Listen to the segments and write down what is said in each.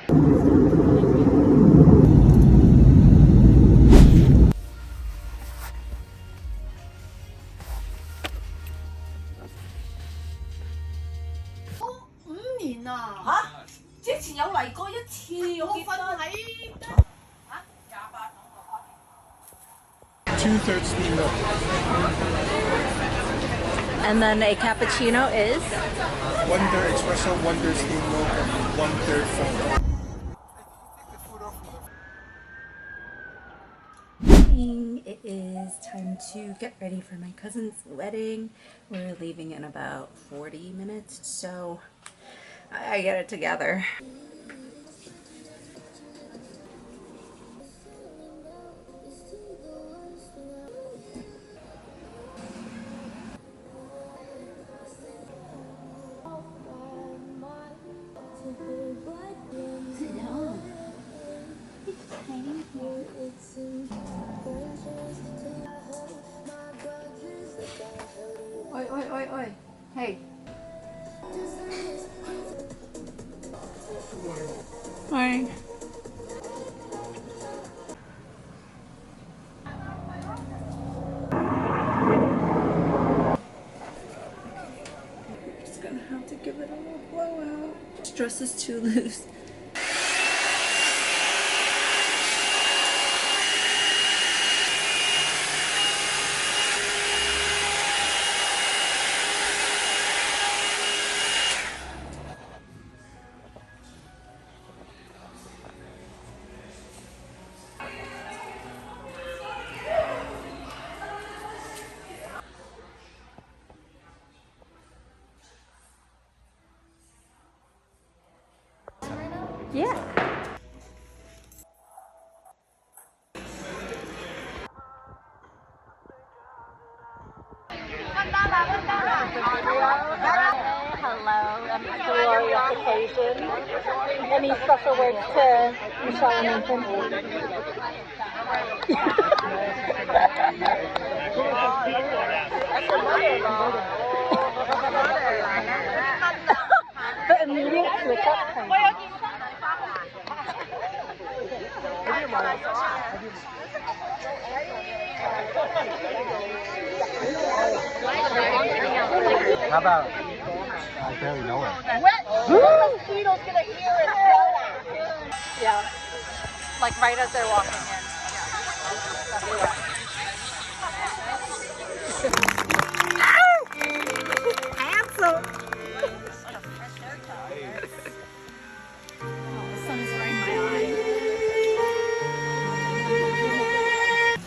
2/3 steamed milk. And then a cappuccino is? 1/3 espresso, 1/3 steamed milk, and 1/3 foam. It is time to get ready for my cousin's wedding. We're leaving in about 40 minutes, so I get it together. Oi, oi, oi, oi. Hey. Morning. We're just gonna have to give it a little blowout. This dress is too loose. Yeah. Hello, and glorious occasion. Any special words to Michelle and Nathan? The immediate switch up thing. How about I barely know her. Mosquitoes gonna hear it. Yeah, like right as they're walking in. Handsome. The sun is right in my eye.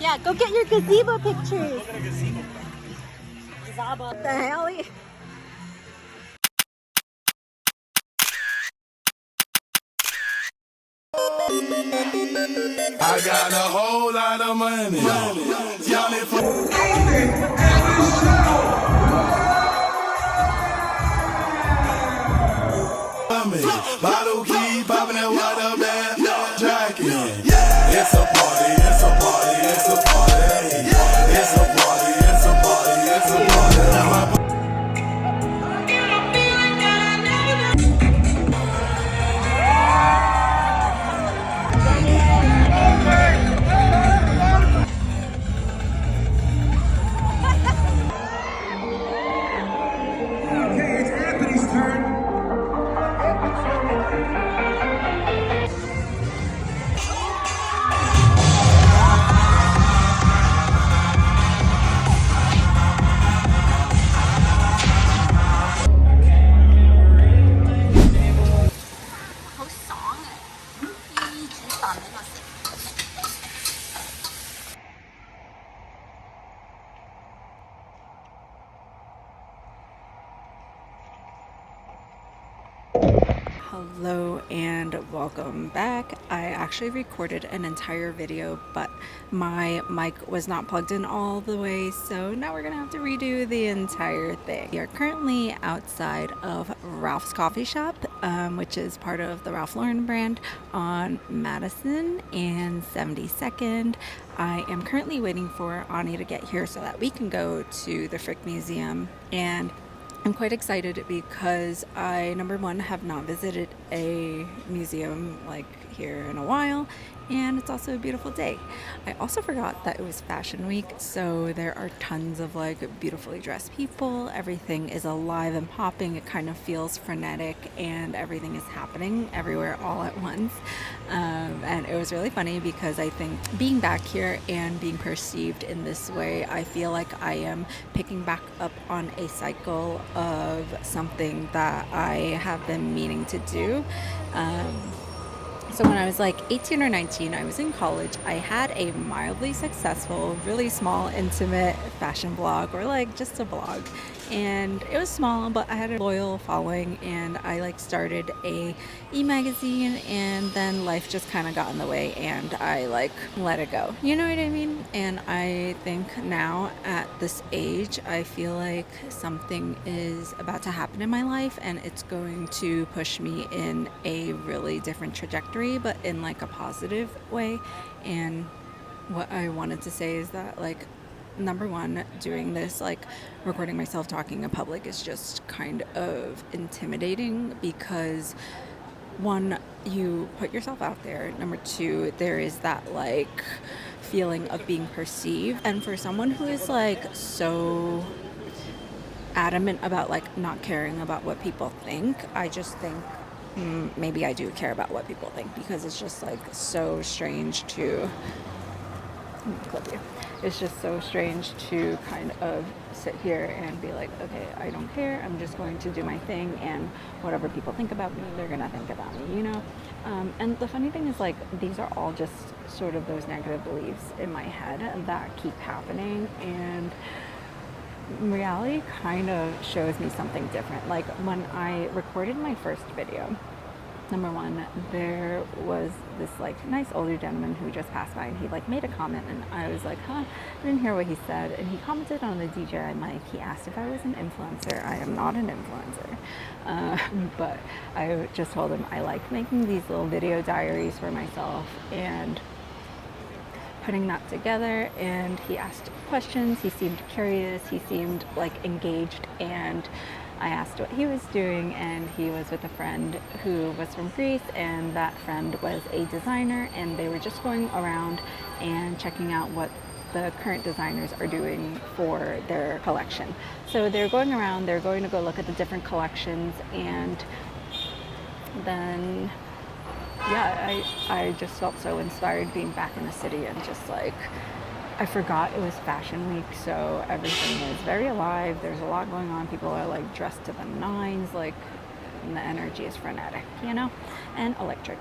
Yeah, go get your gazebo pictures. What the hell? I got a whole lot of money. Y'all need for bottle keep popping that water bag jacket. It's a party, it's a party, it's a party. It's a party, it's a party, it's a party. Hello and welcome back. I actually recorded an entire video, but my mic was not plugged in all the way, so now we're gonna have to redo the entire thing. We are currently outside of Ralph's Coffee Shop, which is part of the Ralph Lauren brand on Madison and 72nd. I am currently waiting for Ani to get here so that we can go to the Frick Museum and I'm quite excited because I, number one, have not visited a museum like here in a while, and it's also a beautiful day. I also forgot that it was Fashion Week, so there are tons of like beautifully dressed people. Everything is alive and popping. It kind of feels frenetic, and everything is happening everywhere all at once. And it was really funny because I think being back here and being perceived in this way, I feel like I am picking back up on a cycle of something that I have been meaning to do. So when I was like 18 or 19, I was in college. I had a mildly successful, really small, intimate fashion blog, or like just a blog. And it was small, but I had a loyal following, and I like started a e-magazine, and then life just kind of got in the way and I like let it go. You know what I mean? And I think now at this age, I feel like something is about to happen in my life, and it's going to push me in a really different trajectory, but in like a positive way. And what I wanted to say is that, like, number one, doing this, like recording myself talking in public, is just kind of intimidating because one, you put yourself out there. Number two, there is that like feeling of being perceived. And for someone who is like so adamant about like not caring about what people think, I just think maybe I do care about what people think, because it's just like so strange to clip you. It's just so strange to kind of sit here and be like, okay, I don't care. I'm just going to do my thing, and whatever people think about me, they're gonna think about me, you know? And the funny thing is, like, these are all just sort of those negative beliefs in my head that keep happening, and reality kind of shows me something different. Like, when I recorded my first video, number one, there was this like nice older gentleman who just passed by, and he like made a comment, and I was like, I didn't hear what he said. And he commented on the DJ mic. He asked if I was an influencer. I am not an influencer, but I just told him I like making these little video diaries for myself and putting that together. And he asked questions. He seemed curious. He seemed like engaged, and I asked what he was doing, and he was with a friend who was from Greece, and that friend was a designer, and they were just going around and checking out what the current designers are doing for their collection. So they're going around, they're going to go look at the different collections, and then yeah, I just felt so inspired being back in the city, and just like, I forgot it was Fashion Week, so everything is very alive. There's a lot going on. People are like dressed to the nines, like, and the energy is frenetic, you know, and electric.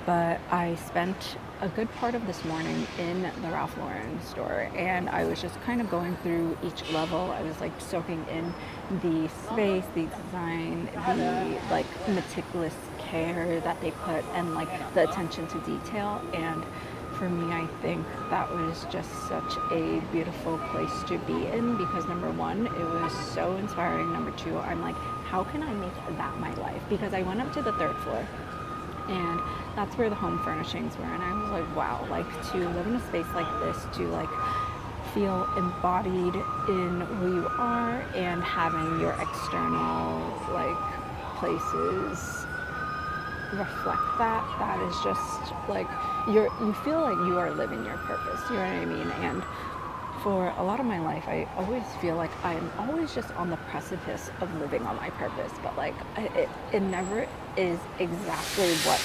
But I spent a good part of this morning in the Ralph Lauren store, and I was just kind of going through each level. I was like soaking in the space, the design, the like meticulous care that they put, and like the attention to detail. And for me, I think that was just such a beautiful place to be in, because number one, it was so inspiring. Number two, I'm like, how can I make that my life? Because I went up to the third floor, and that's where the home furnishings were, and I was like, wow, like to live in a space like this, to like feel embodied in who you are, and having your external like places reflect that is just like, you feel like you are living your purpose, you know what I mean? And for a lot of my life, I always feel like I'm always just on the precipice of living on my purpose, but like it never is exactly what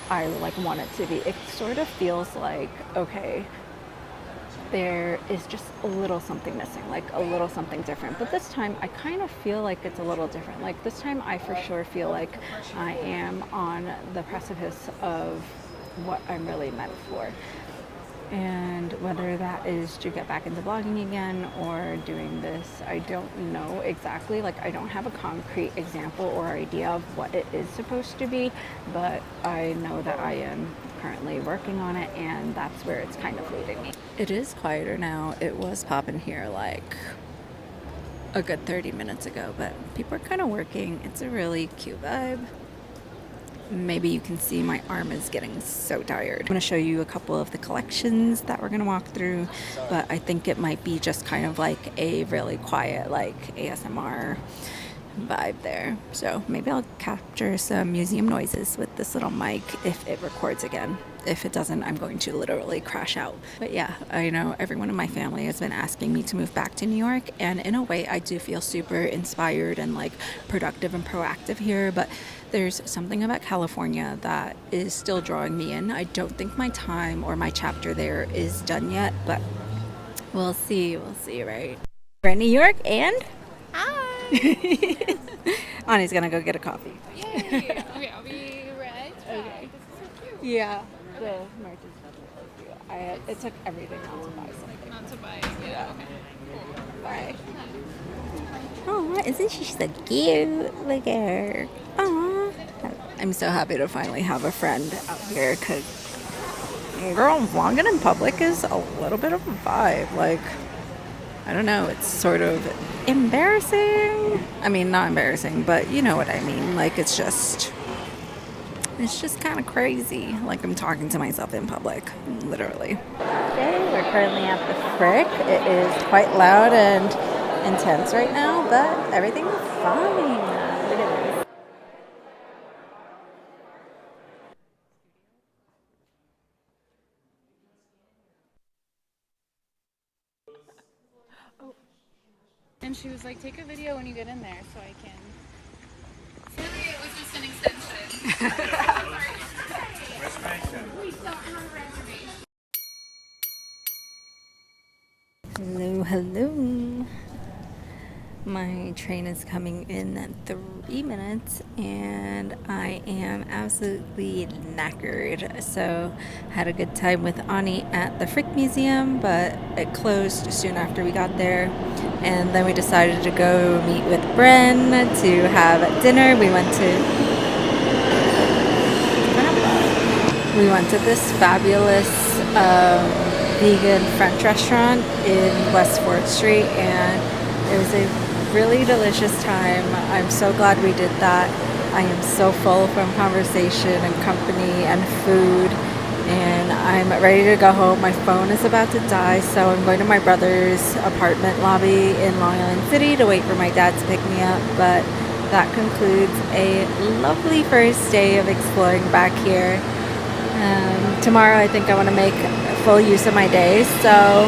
I like want it to be. It sort of feels like, okay, there is just a little something missing, like a little something different. But this time I kind of feel like it's a little different. Like this time I for sure feel like I am on the precipice of what I'm really meant for. And whether that is to get back into blogging again or doing this, I don't know exactly. Like, I don't have a concrete example or idea of what it is supposed to be, but I know that I am currently working on it, and that's where it's kind of leading me. It is quieter now. It was popping here like a good 30 minutes ago, but people are kind of working. It's a really cute vibe. maybe you can see my arm is getting so tired. I'm going to show you a couple of the collections that we're going to walk through, but I think it might be just kind of like a really quiet, like ASMR vibe there. So maybe I'll capture some museum noises with this little mic if it records again. If it doesn't, I'm going to literally crash out. But yeah, I know everyone in my family has been asking me to move back to New York, and in a way I do feel super inspired and like productive and proactive here, but there's something about California that is still drawing me in. I don't think my time or my chapter there is done yet, but we'll see, right? We're in New York and Ani's gonna go get a coffee. Yay! Okay, I'll be right back. Okay. This is so cute. Yeah, the merch is definitely cute. It took everything not to buy something. Not to buy. Yeah. Okay. Cool. Bye. Oh, isn't she so cute? Look at her. Aw. I'm so happy to finally have a friend out here because, girl, vlogging in public is a little bit of a vibe. Like, I don't know, it's sort of embarrassing. I mean, not embarrassing, but you know what I mean. Like, it's just kind of crazy. Like, I'm talking to myself in public, literally. Okay, we're currently at the Frick. It is quite loud and intense right now, but everything is fine. Look at this. And she was like, take a video when you get in there so I can. Really, it was just an extension. We don't have reservations. Hello, hello. My train is coming in at 3 minutes and I am absolutely knackered. So had a good time with Ani at the Frick Museum, but it closed soon after we got there. And then we decided to go meet with Bren to have dinner. We went to this fabulous vegan French restaurant in West 4th Street, and it was a really delicious time. I'm so glad we did that. I am so full from conversation and company and food, and I'm ready to go home. My phone is about to die, so I'm going to my brother's apartment lobby in Long Island City to wait for my dad to pick me up. But that concludes a lovely first day of exploring back here. Tomorrow I think I want to make full use of my day, so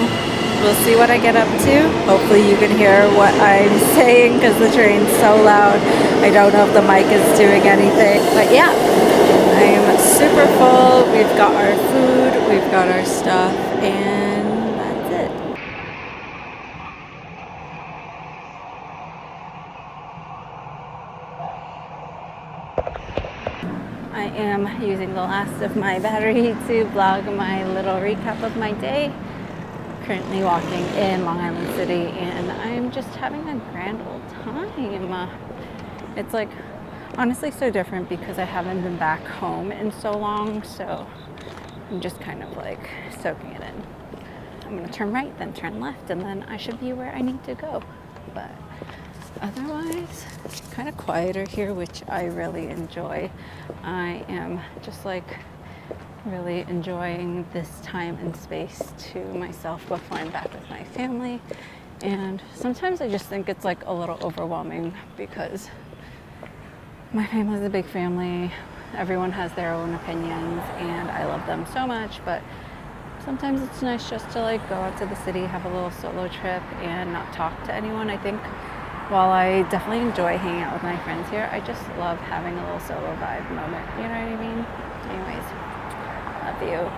we'll see what I get up to. Hopefully you can hear what I'm saying because the train's so loud. I don't know if the mic is doing anything, but yeah, I'm super full. We've got our food, we've got our stuff, and that's it. I am using the last of my battery to vlog my little recap of my day. Currently walking in Long Island City, and I'm just having a grand old time. It's like honestly so different because I haven't been back home in so long, so I'm just kind of like soaking it in. I'm gonna turn right, then turn left, and then I should be where I need to go. But otherwise, kind of quieter here, which I really enjoy. I am just like really enjoying this time and space to myself before I'm back with my family. And sometimes I just think it's like a little overwhelming because my family's a big family. Everyone has their own opinions and I love them so much, but sometimes it's nice just to like go out to the city, have a little solo trip and not talk to anyone. I think while I definitely enjoy hanging out with my friends here, I just love having a little solo vibe moment. You know what I mean? Anyways, love you.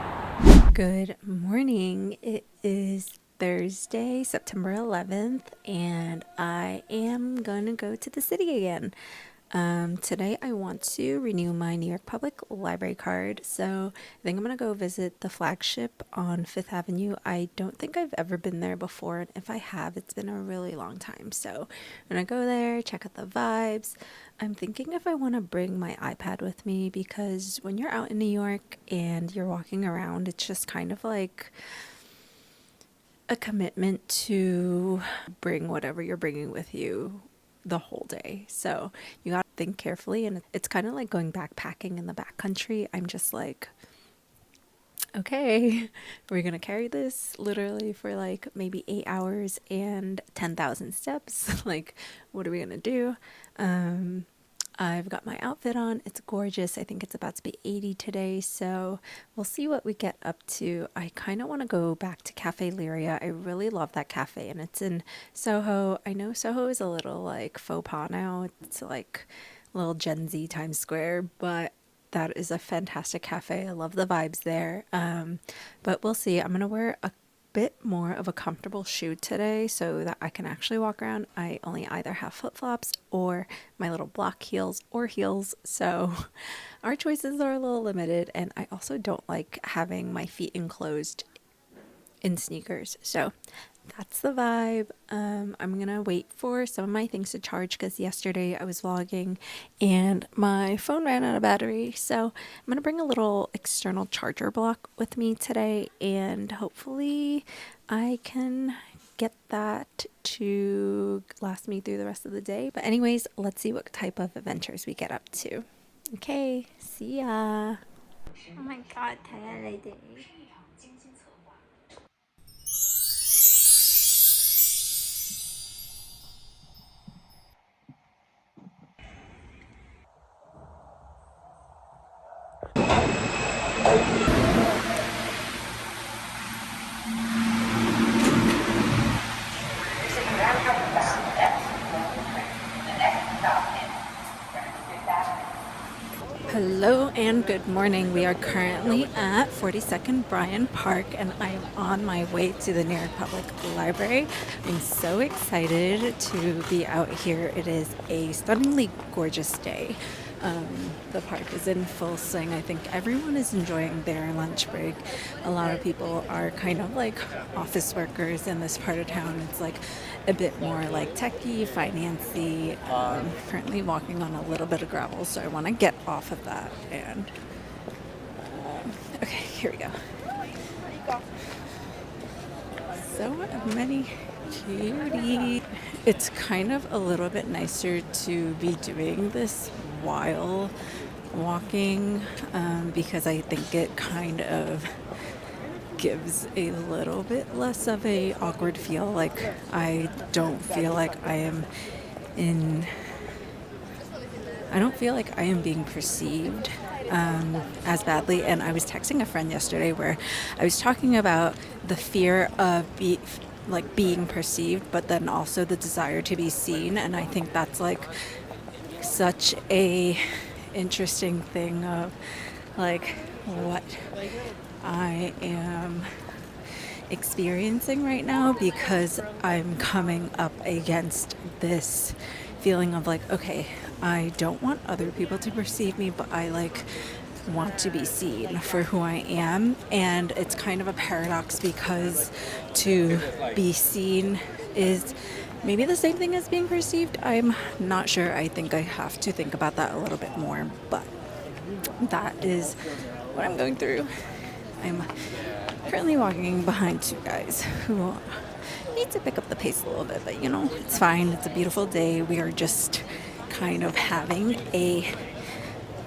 Good morning. It is Thursday, September 11th, and I am gonna go to the city again. Today I want to renew my New York Public Library card, so I think I'm gonna go visit the flagship on 5th Avenue. I don't think I've ever been there before, and if I have, it's been a really long time, so I'm gonna go there, check out the vibes. I'm thinking if I want to bring my iPad with me, because when you're out in New York and you're walking around, it's just kind of like a commitment to bring whatever you're bringing with you the whole day. So you got to think carefully, and it's kind of like going backpacking in the backcountry. I'm just like, okay, we're gonna carry this literally for like maybe 8 hours and 10,000 steps. Like, what are we gonna do? I've got my outfit on. It's gorgeous. I think it's about to be 80 today, so we'll see what we get up to. I kind of want to go back to Cafe Lyria. I really love that cafe, and it's in Soho. I know Soho is a little like faux pas now. It's like a little Gen Z Times Square, but that is a fantastic cafe. I love the vibes there. But we'll see. I'm gonna wear a bit more of a comfortable shoe today so that I can actually walk around. I only either have flip-flops or my little block heels or heels, so our choices are a little limited, and I also don't like having my feet enclosed in sneakers. So that's the vibe. I'm gonna wait for some of my things to charge because yesterday I was vlogging and my phone ran out of battery. So I'm gonna bring a little external charger block with me today, and hopefully I can get that to last me through the rest of the day. But anyways, let's see what type of adventures we get up to. Okay, see ya. Oh my god, tired day. Hello and good morning. We are currently at 42nd Bryan Park, and I am on my way to the New York Public Library. I'm so excited to be out here. It is a stunningly gorgeous day. The park is in full swing. I think everyone is enjoying their lunch break. A lot of people are kind of like office workers in this part of town. It's like a bit more like techie, financy. Currently walking on a little bit of gravel, so I want to get off of that. And okay, here we go. So many cuties. It's kind of a little bit nicer to be doing this while walking, because I think it kind of gives a little bit less of a awkward feel. Like, I don't feel like I am being perceived as badly. And I was texting a friend yesterday where I was talking about the fear of being perceived, but then also the desire to be seen. And I think that's like such a interesting thing of like what I am experiencing right now, because I'm coming up against this feeling of like, okay, I don't want other people to perceive me, but I like want to be seen for who I am. And it's kind of a paradox, because to be seen is maybe the same thing as being perceived. I'm not sure. I think I have to think about that a little bit more, but that is what I'm going through. I'm currently walking behind two guys who need to pick up the pace a little bit, but you know, it's fine. It's a beautiful day. We are just kind of having a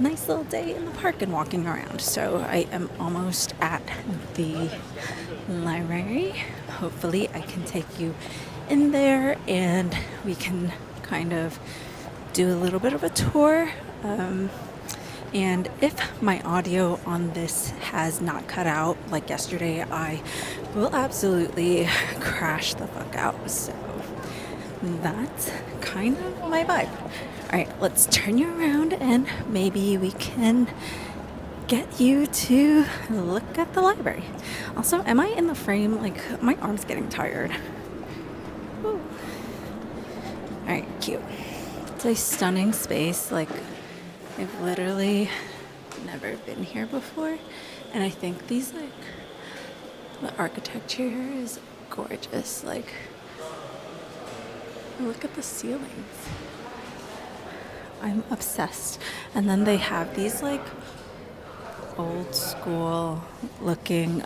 nice little day in the park and walking around. So I am almost at the library. Hopefully I can take you in there and we can kind of do a little bit of a tour. And if my audio on this has not cut out like yesterday, I will absolutely crash the fuck out. So that's kind of my vibe. All right, let's turn you around and maybe we can get you to look at the library. Also, am I in the frame? Like, my arm's getting tired. Woo. All right, cute. It's a stunning space. Like, I've literally never been here before, and I think these, like, the architecture here is gorgeous. Like, look at the ceilings. I'm obsessed. And then they have these, like, old school looking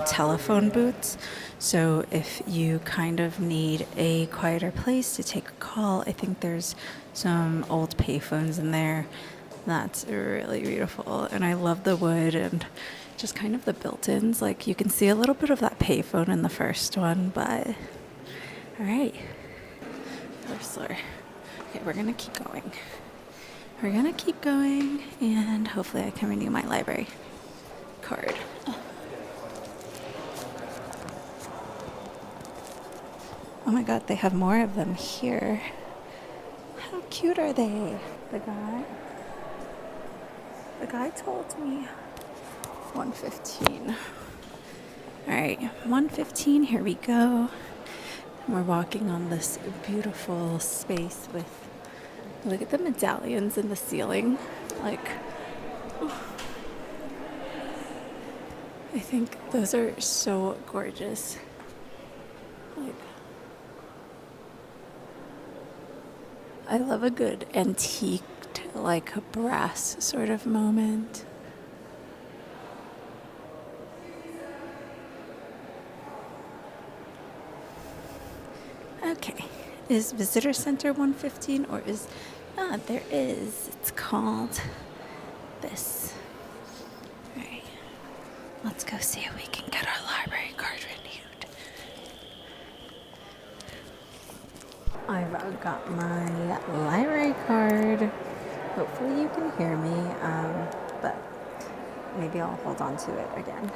telephone booths. So if you kind of need a quieter place to take a call, I think there's some old payphones in there. That's really beautiful. And I love the wood and just kind of the built-ins. Like you can see a little bit of that payphone in the first one, but all right. First floor. Okay, we're gonna keep going. We're gonna keep going, and hopefully I can renew my library card. Oh my god, they have more of them here. How cute are they? The guy told me 115. All right, 115, here we go. We're walking on this beautiful space with, look at the medallions in the ceiling. Like, I think those are so gorgeous. Like, I love a good antiqued, like brass sort of moment. Okay, is Visitor Center 115 or is, there is, it's called this. All right, let's go see if we can get our library card renewed. I've got my library card. Hopefully you can hear me, but maybe I'll hold on to it again.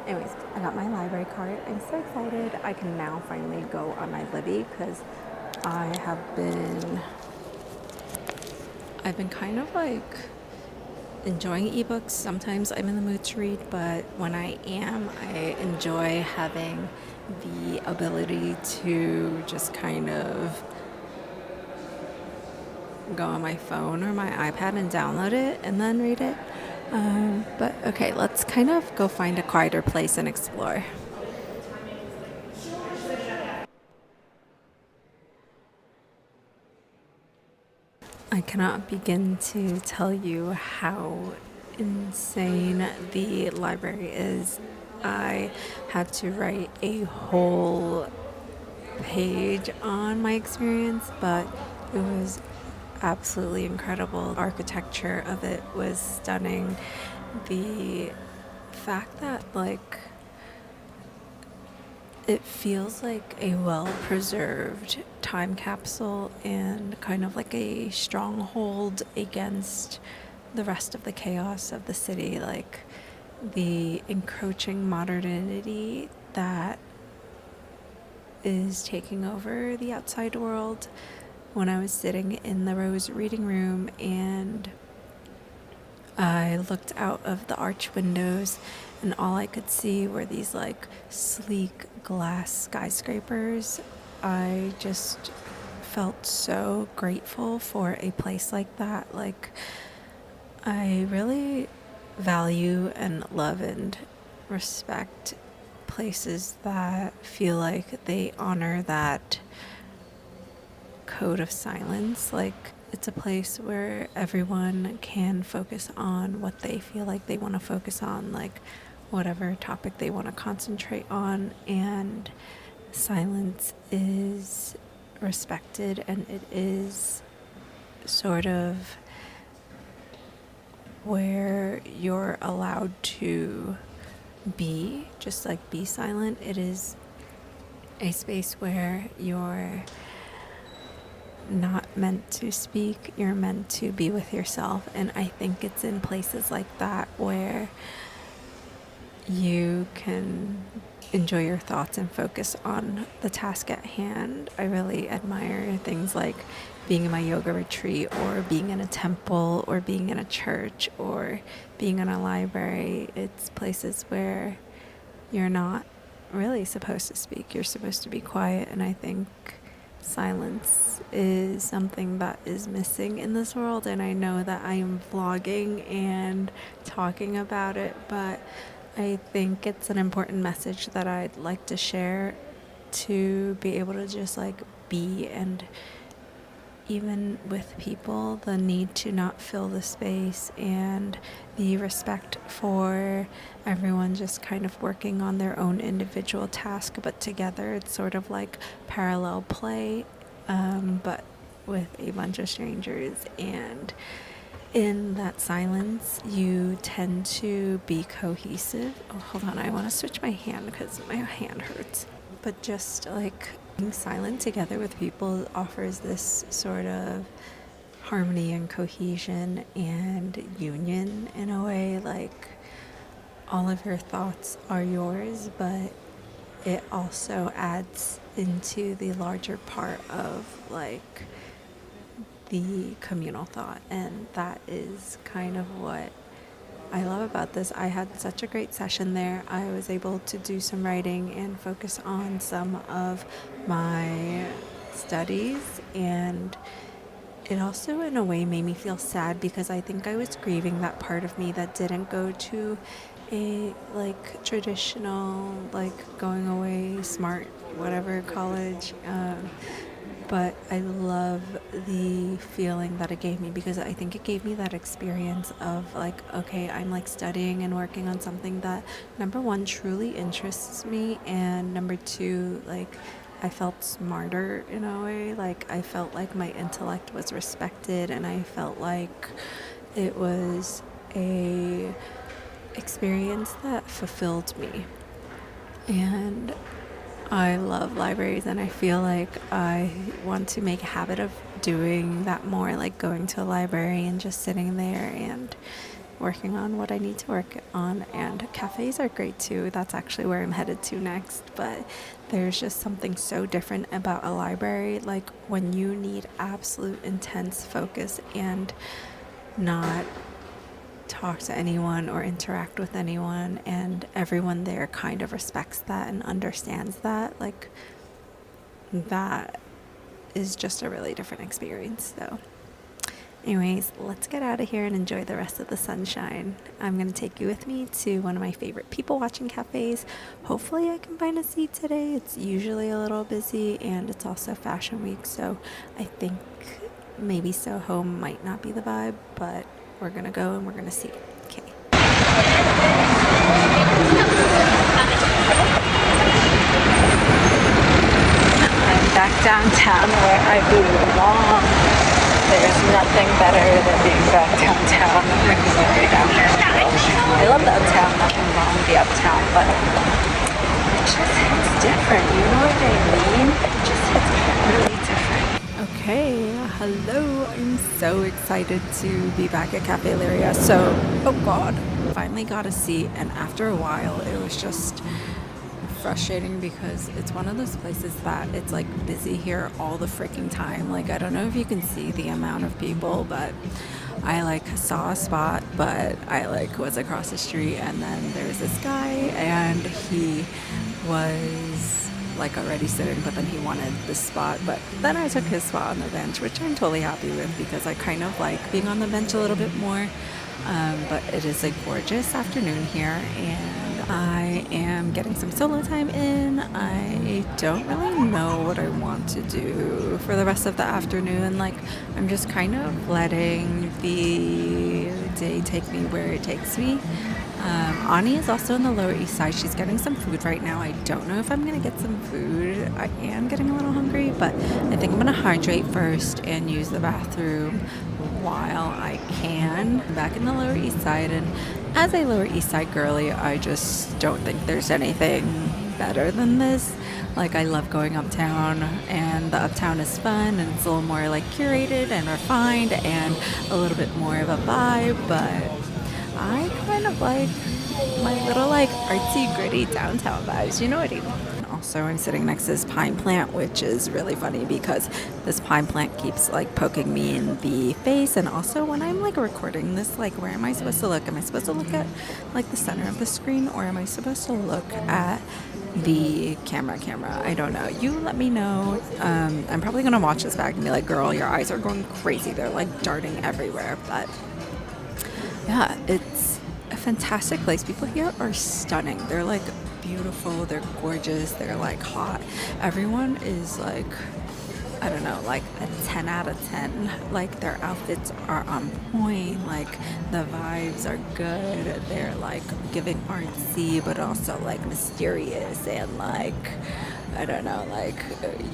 Anyways, I got my library card. I'm so excited. I can now finally go on my Libby because I've been kind of like enjoying ebooks. Sometimes I'm in the mood to read, but when I am, I enjoy having the ability to just kind of go on my phone or my iPad and download it and then read it. But okay, let's kind of go find a quieter place and explore. I cannot begin to tell you how insane the library is. I had to write a whole page on my experience, but it was absolutely incredible. The architecture of it was stunning. The fact that like it feels like a well-preserved time capsule and kind of like a stronghold against the rest of the chaos of the city, like the encroaching modernity that is taking over the outside world. When I was sitting in the Rose reading room and I looked out of the arch windows and all I could see were these like sleek glass skyscrapers, I just felt so grateful for a place like that. Like, I really value and love and respect places that feel like they honor that code of silence. Like, it's a place where everyone can focus on what they feel like they want to focus on, like whatever topic they want to concentrate on, and silence is respected and it is sort of where you're allowed to be, just like be silent. It is a space where you're not meant to speak, you're meant to be with yourself. And I think it's in places like that where you can enjoy your thoughts and focus on the task at hand. I really admire things like being in my yoga retreat or being in a temple or being in a church or being in a library. It's places where you're not really supposed to speak. You're supposed to be quiet. And I think silence is something that is missing in this world. And I know that I am vlogging and talking about it, but I think it's an important message that I'd like to share, to be able to just like be and even with people, the need to not fill the space and the respect for everyone just kind of working on their own individual task, but together it's sort of like parallel play, but with a bunch of strangers. And in that silence, you tend to be cohesive. Oh, hold on, I want to switch my hand because my hand hurts. But just like being silent together with people offers this sort of harmony and cohesion and union in a way. Like all of your thoughts are yours, but it also adds into the larger part of like the communal thought, and that is kind of what I love about this. I had such a great session there. I was able to do some writing and focus on some of my studies, and it also in a way made me feel sad because I think I was grieving that part of me that didn't go to a like traditional like going away smart whatever college, but I love the feeling that it gave me because I think it gave me that experience of like, okay, I'm like studying and working on something that number one truly interests me, and number two, like I felt smarter in a way. Like I felt like my intellect was respected, and I felt like it was a experience that fulfilled me. And I love libraries, and I feel like I want to make a habit of doing that more, like going to a library and just sitting there and working on what I need to work on. And cafes are great too. That's actually where I'm headed to next. But there's just something so different about a library, like when you need absolute intense focus and not talk to anyone or interact with anyone, and everyone there kind of respects that and understands that. Like that is just a really different experience. So anyways, let's get out of here and enjoy the rest of the sunshine. I'm going to take you with me to one of my favorite people watching cafes. Hopefully I can find a seat today. It's usually a little busy, and it's also fashion week, so I think maybe Soho might not be the vibe, but we're going to go and we're going to see. Okay. I'm back downtown where I belong. There's nothing better than being back downtown. I love the uptown, nothing wrong with the uptown, but it just hits different. You know what I mean? It just hits really different. Okay, hello. I'm so excited to be back at Cafe Lyria. So, oh god, finally got a seat, and after a while it was just frustrating because it's one of those places that it's like busy here all the freaking time. Like I don't know if you can see the amount of people, but I like saw a spot, but I like was across the street, and then there's this guy and he was like already sitting, but then he wanted this spot, but then I took his spot on the bench, which I'm totally happy with because I kind of like being on the bench a little bit more. But it is a gorgeous afternoon here, and I am getting some solo time in. I don't really know what I want to do for the rest of the afternoon. Like I'm just kind of letting the day take me where it takes me. Ani is also in the Lower East Side. She's getting some food right now. I don't know if I'm going to get some food. I am getting a little hungry, but I think I'm going to hydrate first and use the bathroom while I can. I'm back in the Lower East Side, and as a Lower East Side girly, I just don't think there's anything better than this. Like I love going uptown, and the uptown is fun, and it's a little more like curated and refined and a little bit more of a vibe, but I kind of like my little like artsy gritty downtown vibes, you know what I mean? Also, I'm sitting next to this pine plant, which is really funny because this pine plant keeps like poking me in the face, and also when I'm like recording this, like where am I supposed to look? Am I supposed to look at like the center of the screen, or am I supposed to look at the camera? I don't know. You let me know. I'm probably gonna watch this back and be like, girl, your eyes are going crazy. They're like darting everywhere, but yeah, it's a fantastic place. People here are stunning. They're like beautiful, they're gorgeous, they're like hot. Everyone is like I don't know, like a 10 out of 10. Like their outfits are on point, like the vibes are good. They're like giving artsy but also like mysterious and like, I don't know, like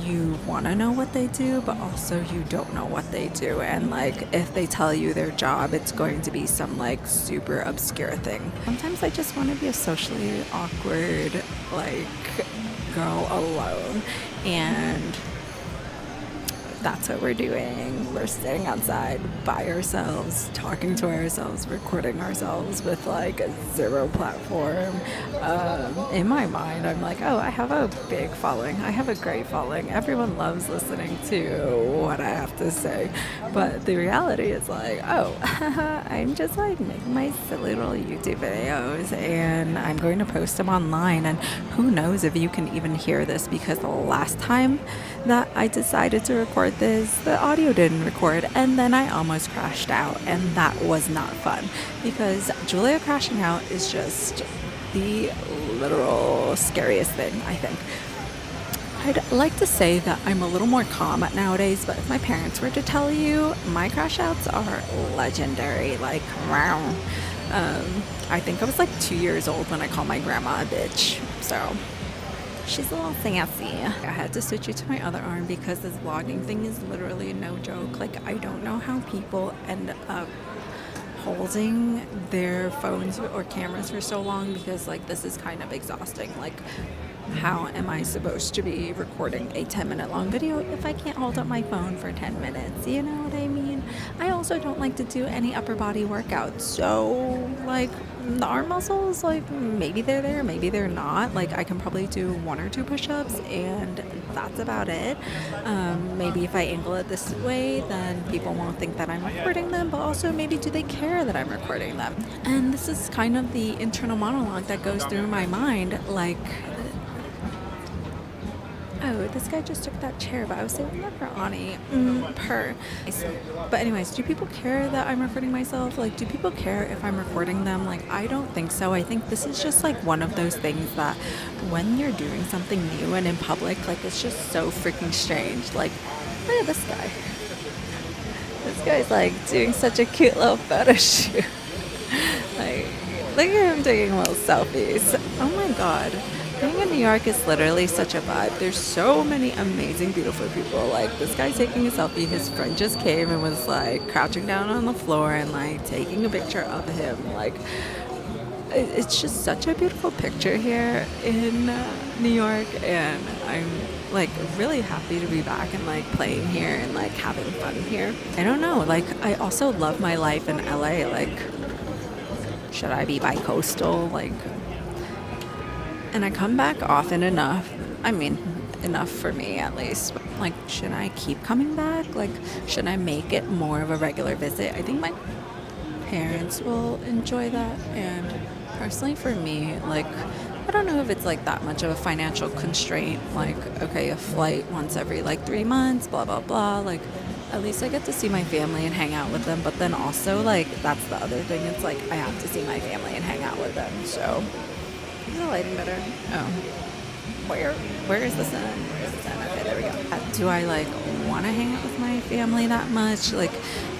you want to know what they do but also you don't know what they do, and like if they tell you their job it's going to be some like super obscure thing. Sometimes I just want to be a socially awkward like girl alone, and that's what we're doing. We're sitting outside by ourselves, talking to ourselves, recording ourselves with like a zero platform. In my mind, I'm like, oh, I have a big following. I have a great following. Everyone loves listening to what I have to say. But the reality is like, oh, I'm just like making my silly little YouTube videos and I'm going to post them online. And who knows if you can even hear this, because the last time that I decided to record this, the audio didn't record, and then I almost crashed out, and that was not fun, because Julia crashing out is just the literal scariest thing, I think. I'd like to say that I'm a little more calm nowadays, but if my parents were to tell you, my crash outs are legendary. Like, wow. I think I was like 2 years old when I called my grandma a bitch, so she's a little sassy. I had to switch it to my other arm because this vlogging thing is literally no joke. Like, I don't know how people end up holding their phones or cameras for so long, because like this is kind of exhausting. Like, how am I supposed to be recording a 10-minute long video if I can't hold up my phone for 10 minutes? You know what I mean? I also don't like to do any upper body workouts. So like the arm muscles, like maybe they're there, maybe they're not. Like I can probably do 1 or 2 push-ups and that's about it. Maybe if I angle it this way, then people won't think that I'm recording them, but also maybe do they care that I'm recording them? And this is kind of the internal monologue that goes through my mind, like, oh, this guy just took that chair, but I was saving that for Ani. Purr. But anyways, do people care that I'm recording myself? Like, do people care if I'm recording them? Like, I don't think so. I think this is just like one of those things that when you're doing something new and in public, like it's just so freaking strange. Like, look at this guy. This guy's like doing such a cute little photo shoot. Like, look at him taking little selfies. Oh my god. Being in New York is literally such a vibe. There's so many amazing, beautiful people. Like, this guy taking a selfie, his friend just came and was like crouching down on the floor and like taking a picture of him. Like, it's just such a beautiful picture here in New York, and I'm like really happy to be back and like playing here and like having fun here. I don't know, like I also love my life in LA. Like, should I be bi-coastal? Like, and I come back often enough. I mean, enough for me at least. Like, should I keep coming back? Like, should I make it more of a regular visit? I think my parents will enjoy that. And personally for me, like, I don't know if it's like that much of a financial constraint. Like, okay, a flight once every like 3 months, blah, blah, blah. Like, at least I get to see my family and hang out with them. But then also, like, that's the other thing. It's like, I have to see my family and hang out with them. So, is the lighting better? Oh. Where is the sun? Where's the sun? Okay, there we go. Do I like want to hang out with my family that much? Like,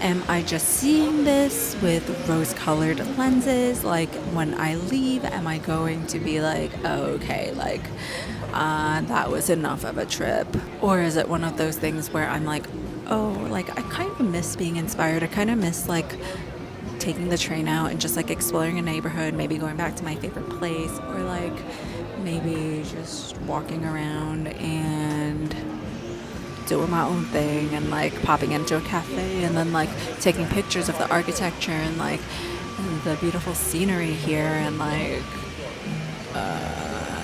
am I just seeing this with rose-colored lenses? Like, when I leave, am I going to be like, oh, okay, like, that was enough of a trip? Or is it one of those things where I'm like, oh, like, I kind of miss being inspired. I kind of miss, like, taking the train out and just like exploring a neighborhood, maybe going back to my favorite place, or like maybe just walking around and doing my own thing and like popping into a cafe and then like taking pictures of the architecture and like the beautiful scenery here and like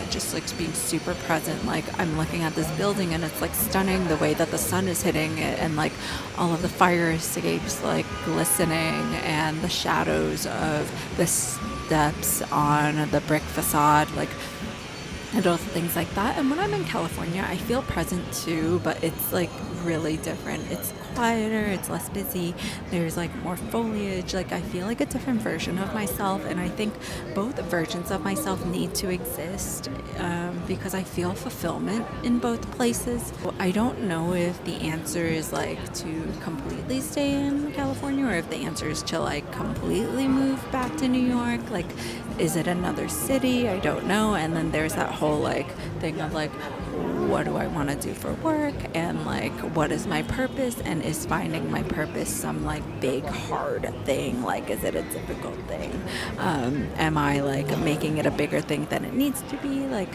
just like being super present. Like, I'm looking at this building and it's like stunning the way that the sun is hitting it and like all of the fire escapes like glistening and the shadows of the steps on the brick facade, like, and all things like that. And when I'm in California, I feel present too, but it's like really different. It's quieter, it's less busy, there's like more foliage. Like I feel like a different version of myself, and I think both versions of myself need to exist because I feel fulfillment in both places. I don't know if the answer is like to completely stay in California, or if the answer is to like completely move back to New York. Like, is it another city? I don't know. And then there's that whole like thing of like, what do I want to do for work, and like what is my purpose, and is finding my purpose some like big hard thing? Like, is it a difficult thing? Am I like making it a bigger thing than it needs to be? Like,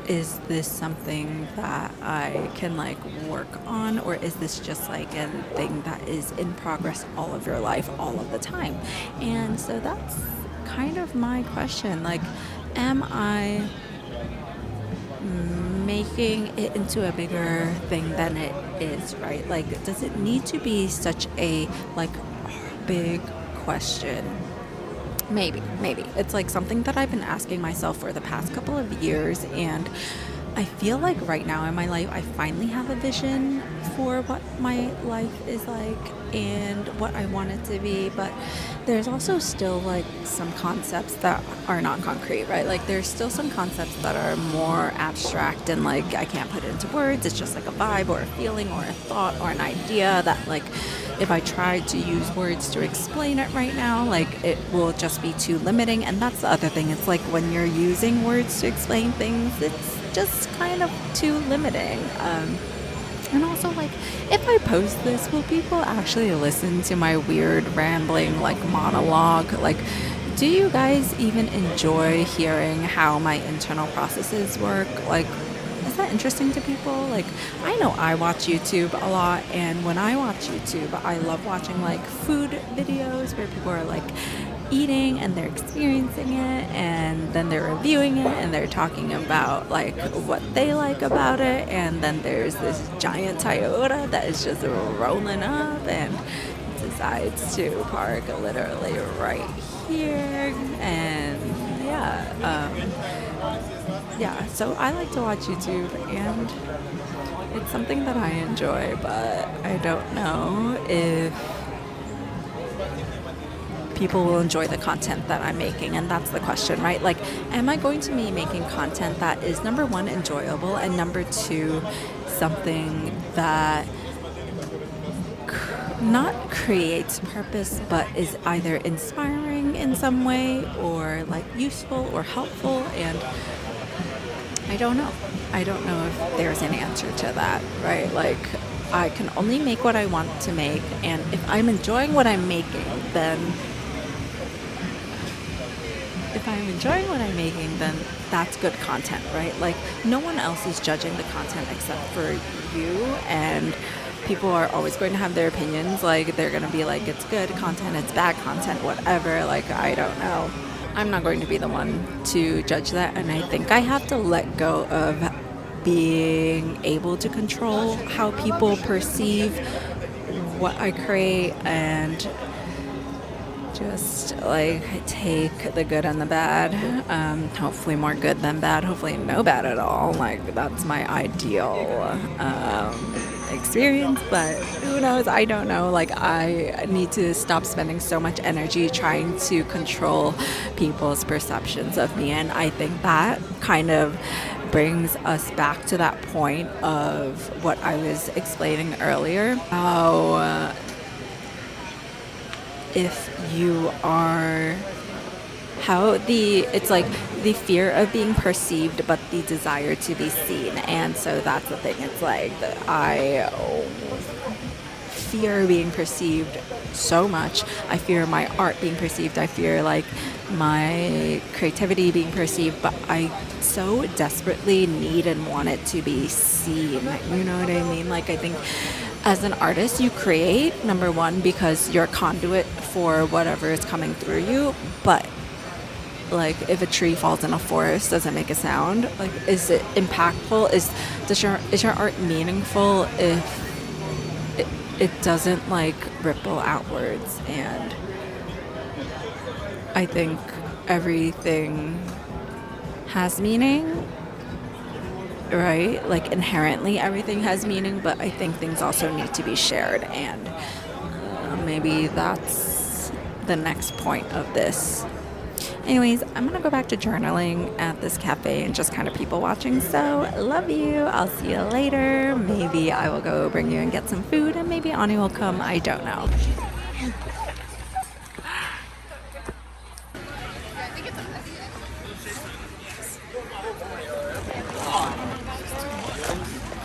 is this something that I can like work on, or is this just like a thing that is in progress all of your life all of the time? And so that's kind of my question. Like, am I making it into a bigger thing than it is, right? Like, does it need to be such a like big question? Maybe it's like something that I've been asking myself for the past couple of years, and I feel like right now in my life I finally have a vision for what my life is like and what I want it to be. But there's also still like some concepts that are not concrete, right? Like there's still some concepts that are more abstract, and like I can't put it into words. It's just like a vibe or a feeling or a thought or an idea that like if I tried to use words to explain it right now, like it will just be too limiting. And that's the other thing. It's like when you're using words to explain things, it's just kind of too limiting. And also, like, if I post this, will people actually listen to my weird rambling like monologue? Like, do you guys even enjoy hearing how my internal processes work? Like, is that interesting to people? Like, I know I watch YouTube a lot, and when I watch YouTube, I love watching like food videos where people are like eating and they're experiencing it, and then they're reviewing it, and they're talking about like what they like about it. And then there's this giant Toyota that is just rolling up and decides to park literally right here. And so I like to watch YouTube, and it's something that I enjoy, but I don't know if people will enjoy the content that I'm making. And that's the question, right? Like, am I going to be making content that is, number one, enjoyable, and number two, something that not creates purpose, but is either inspiring in some way, or like useful or helpful? And I don't know if there's an answer to that, right? Like, I can only make what I want to make, and if I'm enjoying what I'm making, then that's good content, right? Like, no one else is judging the content except for you, and people are always going to have their opinions. Like, they're going to be like, it's good content, it's bad content, whatever. Like, I don't know. I'm not going to be the one to judge that, and I think I have to let go of being able to control how people perceive what I create, and just like take the good and the bad. Hopefully more good than bad, hopefully no bad at all. Like, that's my ideal experience, but who knows? I don't know. Like, I need to stop spending so much energy trying to control people's perceptions of me. And I think that kind of brings us back to that point of what I was explaining earlier, how it's like the fear of being perceived, but the desire to be seen. And so that's the thing. It's like I fear being perceived so much. I fear my art being perceived. I fear like my creativity being perceived, but I so desperately need and want it to be seen. You know what I mean? Like, I think as an artist, you create, number one, because you're a conduit for whatever is coming through you. But like, if a tree falls in a forest, does it make a sound? Like, is it impactful? Is your art meaningful if it doesn't like ripple outwards? And I think everything has meaning, right? Like inherently everything has meaning, but I think things also need to be shared, and maybe that's the next point of this. Anyways, I'm gonna go back to journaling at this cafe and just kind of people watching. So, love you. I'll see you later. Maybe I will go bring you and get some food, and maybe Ani will come. I don't know.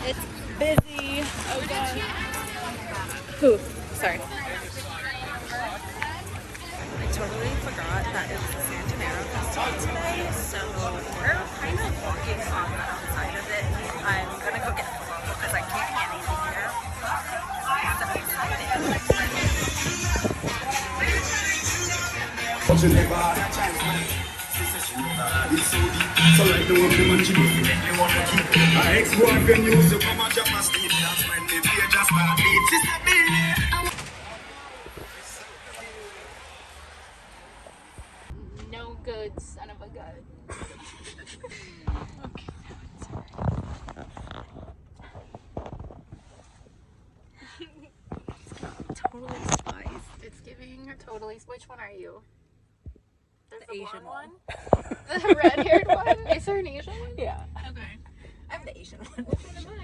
It's busy. Oh god. Who? Sorry. I totally forgot that it's the Santanero Festival today, so we're kind of walking on the outside of it. I'm gonna go get food because I can't get anything here. So No good son of a gun. totally spiced. It's giving totally. Which one are you? There's The Asian one. The red-haired one? Is there an Asian one? Yeah, Okay. I'm the Asian one. Which one am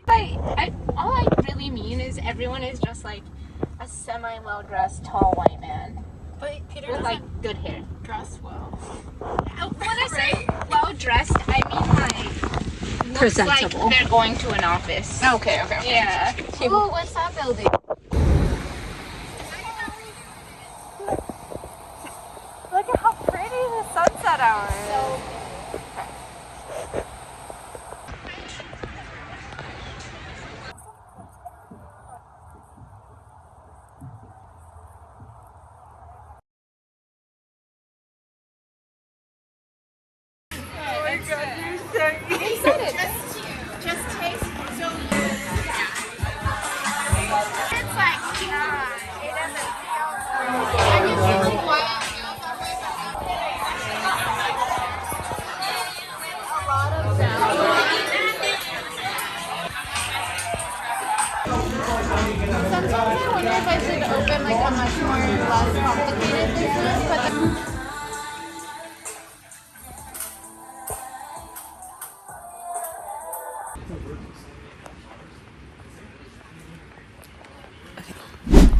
I? All I really mean is everyone is just like a semi-well-dressed, tall white man But Peter with doesn't like good hair. dress well. When I say well-dressed, I mean like looks Presentable. like they're going to an office. Okay. Yeah. Oh, what's that building? Look at how pretty the sunset hour is. So just taste. So it's like it doesn't feel. I can see why it feels that way, but a lot of sometimes I wonder if I should open like a much more less complicated business, but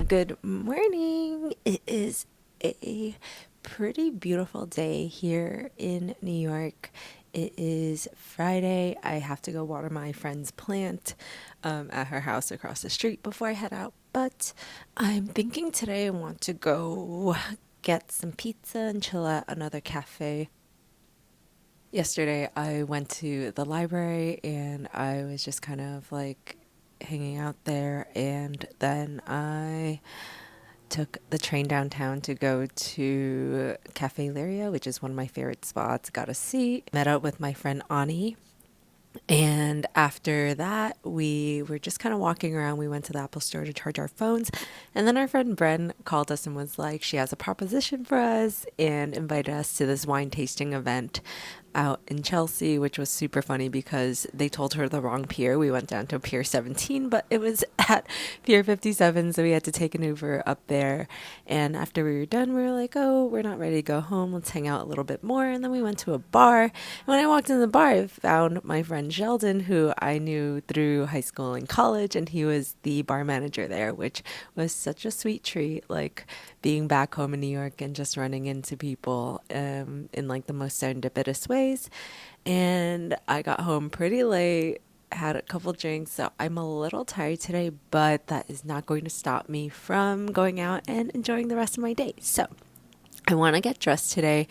Good morning. It is a pretty beautiful day here in New York. It is Friday. I have to go water my friend's plant at her house across the street before I head out. But I'm thinking today I want to go get some pizza and chill at another cafe. Yesterday I went to the library and I was just kind of like hanging out there, and then I took the train downtown to go to Cafe Lyria, which is one of my favorite spots. Got a seat, met up with my friend Ani, and after that, we were just kind of walking around. We went to the Apple store to charge our phones. And then our friend Bren called us and was like, she has a proposition for us and invited us to this wine tasting event out in Chelsea, which was super funny because they told her the wrong pier. We went down to Pier 17, but it was at Pier 57, so we had to take an Uber up there. And after we were done, we were like, oh, we're not ready to go home. Let's hang out a little bit more. And then we went to a bar. And when I walked in the bar, I found my friend Sheldon, who I knew through high school and college, and he was the bar manager there, which was such a sweet treat, like being back home in New York and just running into people in like the most serendipitous ways. And I got home pretty late, had a couple drinks, so I'm a little tired today, but that is not going to stop me from going out and enjoying the rest of my day. So I want to get dressed today.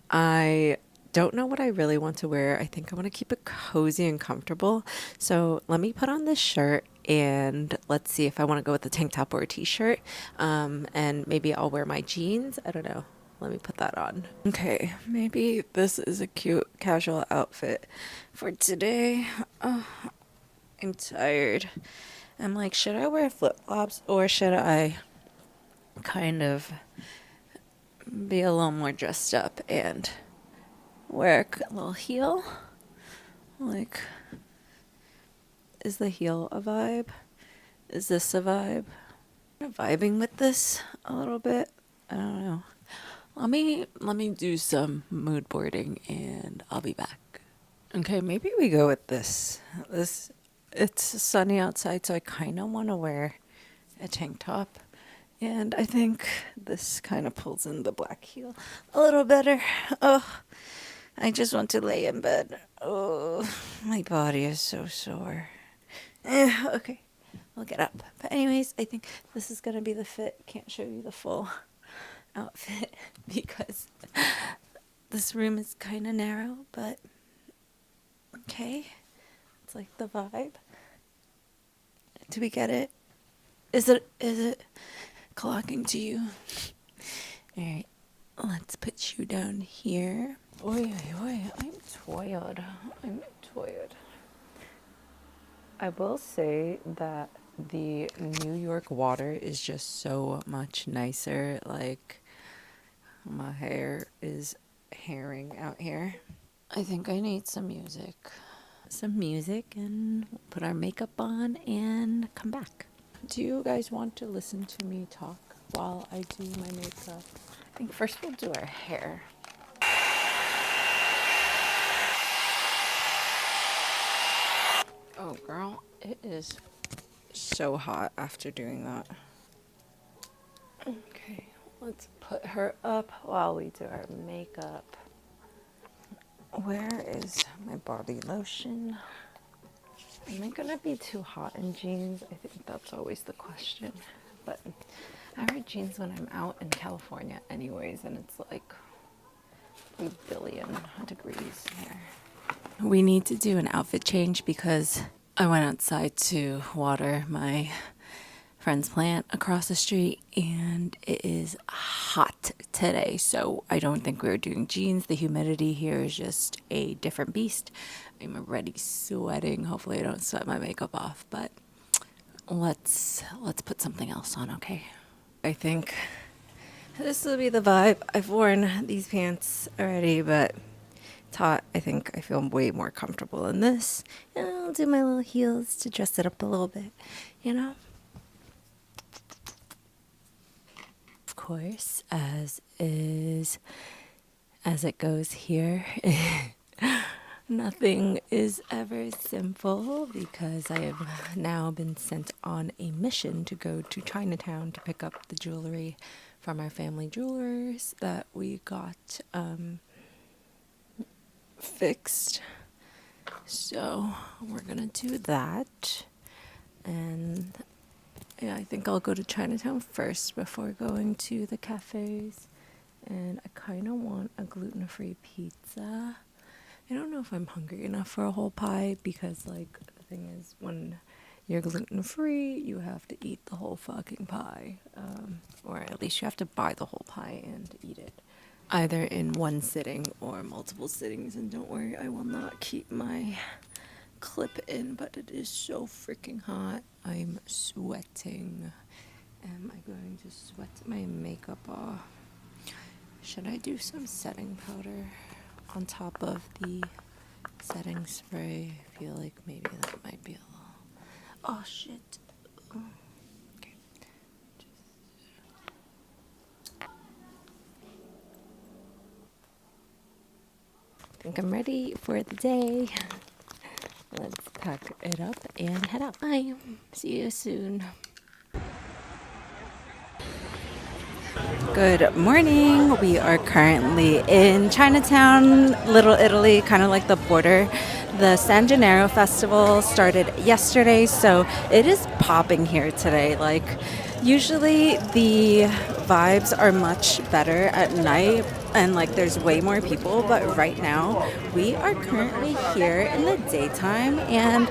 I don't know what I really want to wear. I think I want to keep it cozy and comfortable. So let me put on this shirt and let's see if I want to go with the tank top or a t-shirt. And maybe I'll wear my jeans. I don't know. Let me put that on. Okay, maybe this is a cute casual outfit for today. Oh, I'm tired. I'm like, should I wear flip-flops or should I kind of be a little more dressed up and work a little heel. Like, is the heel a vibe? Is this a vibe? I'm vibing with this a little bit. I don't know. Let me do some mood boarding and I'll be back. Okay, maybe we go with this. It's sunny outside, so I kind of want to wear a tank top. And I think this kind of pulls in the black heel a little better. Oh, I just want to lay in bed. Oh, my body is so sore. Okay, I'll get up. But anyways, I think this is going to be the fit. Can't show you the full outfit because this room is kind of narrow, but okay. It's like the vibe. Do we get it? Is it clocking to you? All right, let's put you down here. Oi, I'm tired. I will say that the New York water is just so much nicer. Like, my hair is hairing out here. I think I need some music. And we'll put our makeup on and come back. Do you guys want to listen to me talk while I do my makeup? I think first we'll do our hair. Oh, girl, it is so hot after doing that. Okay, let's put her up while we do our makeup. Where is my body lotion? Am I gonna be too hot in jeans? I think that's always the question. But I wear jeans when I'm out in California anyways, and it's like 3 billion degrees here. We need to do an outfit change because I went outside to water my friend's plant across the street and it is hot today, so I don't think we're doing jeans. The humidity here is just a different beast. I'm already sweating. Hopefully I don't sweat my makeup off, but let's put something else on, okay? I think this will be the vibe. I've worn these pants already, but it's hot. I think I feel way more comfortable in this. And I'll do my little heels to dress it up a little bit, you know? Of course, as it goes here, nothing is ever simple because I have now been sent on a mission to go to Chinatown to pick up the jewelry from our family jewelers that we got fixed. So we're gonna do that, and yeah, I think I'll go to Chinatown first before going to the cafes. And I kind of want a gluten-free pizza. I don't know if I'm hungry enough for a whole pie because, like, the thing is, when you're gluten-free, you have to eat the whole fucking pie. Or at least you have to buy the whole pie and eat it, either in one sitting or multiple sittings. And don't worry, I will not keep my clip in, but it is so freaking hot. I'm sweating. Am I going to sweat my makeup off? Should I do some setting powder on top of the setting spray? I feel like maybe that might be a little... Oh, shit. Okay. I think I'm ready for the day. Let's pack it up and head out. Bye. See you soon. Good morning. We are currently in Chinatown, Little Italy, kind of like the border. The San Gennaro Festival started yesterday, so it is popping here today. Like, usually the vibes are much better at night and like there's way more people, but right now we are currently here in the daytime and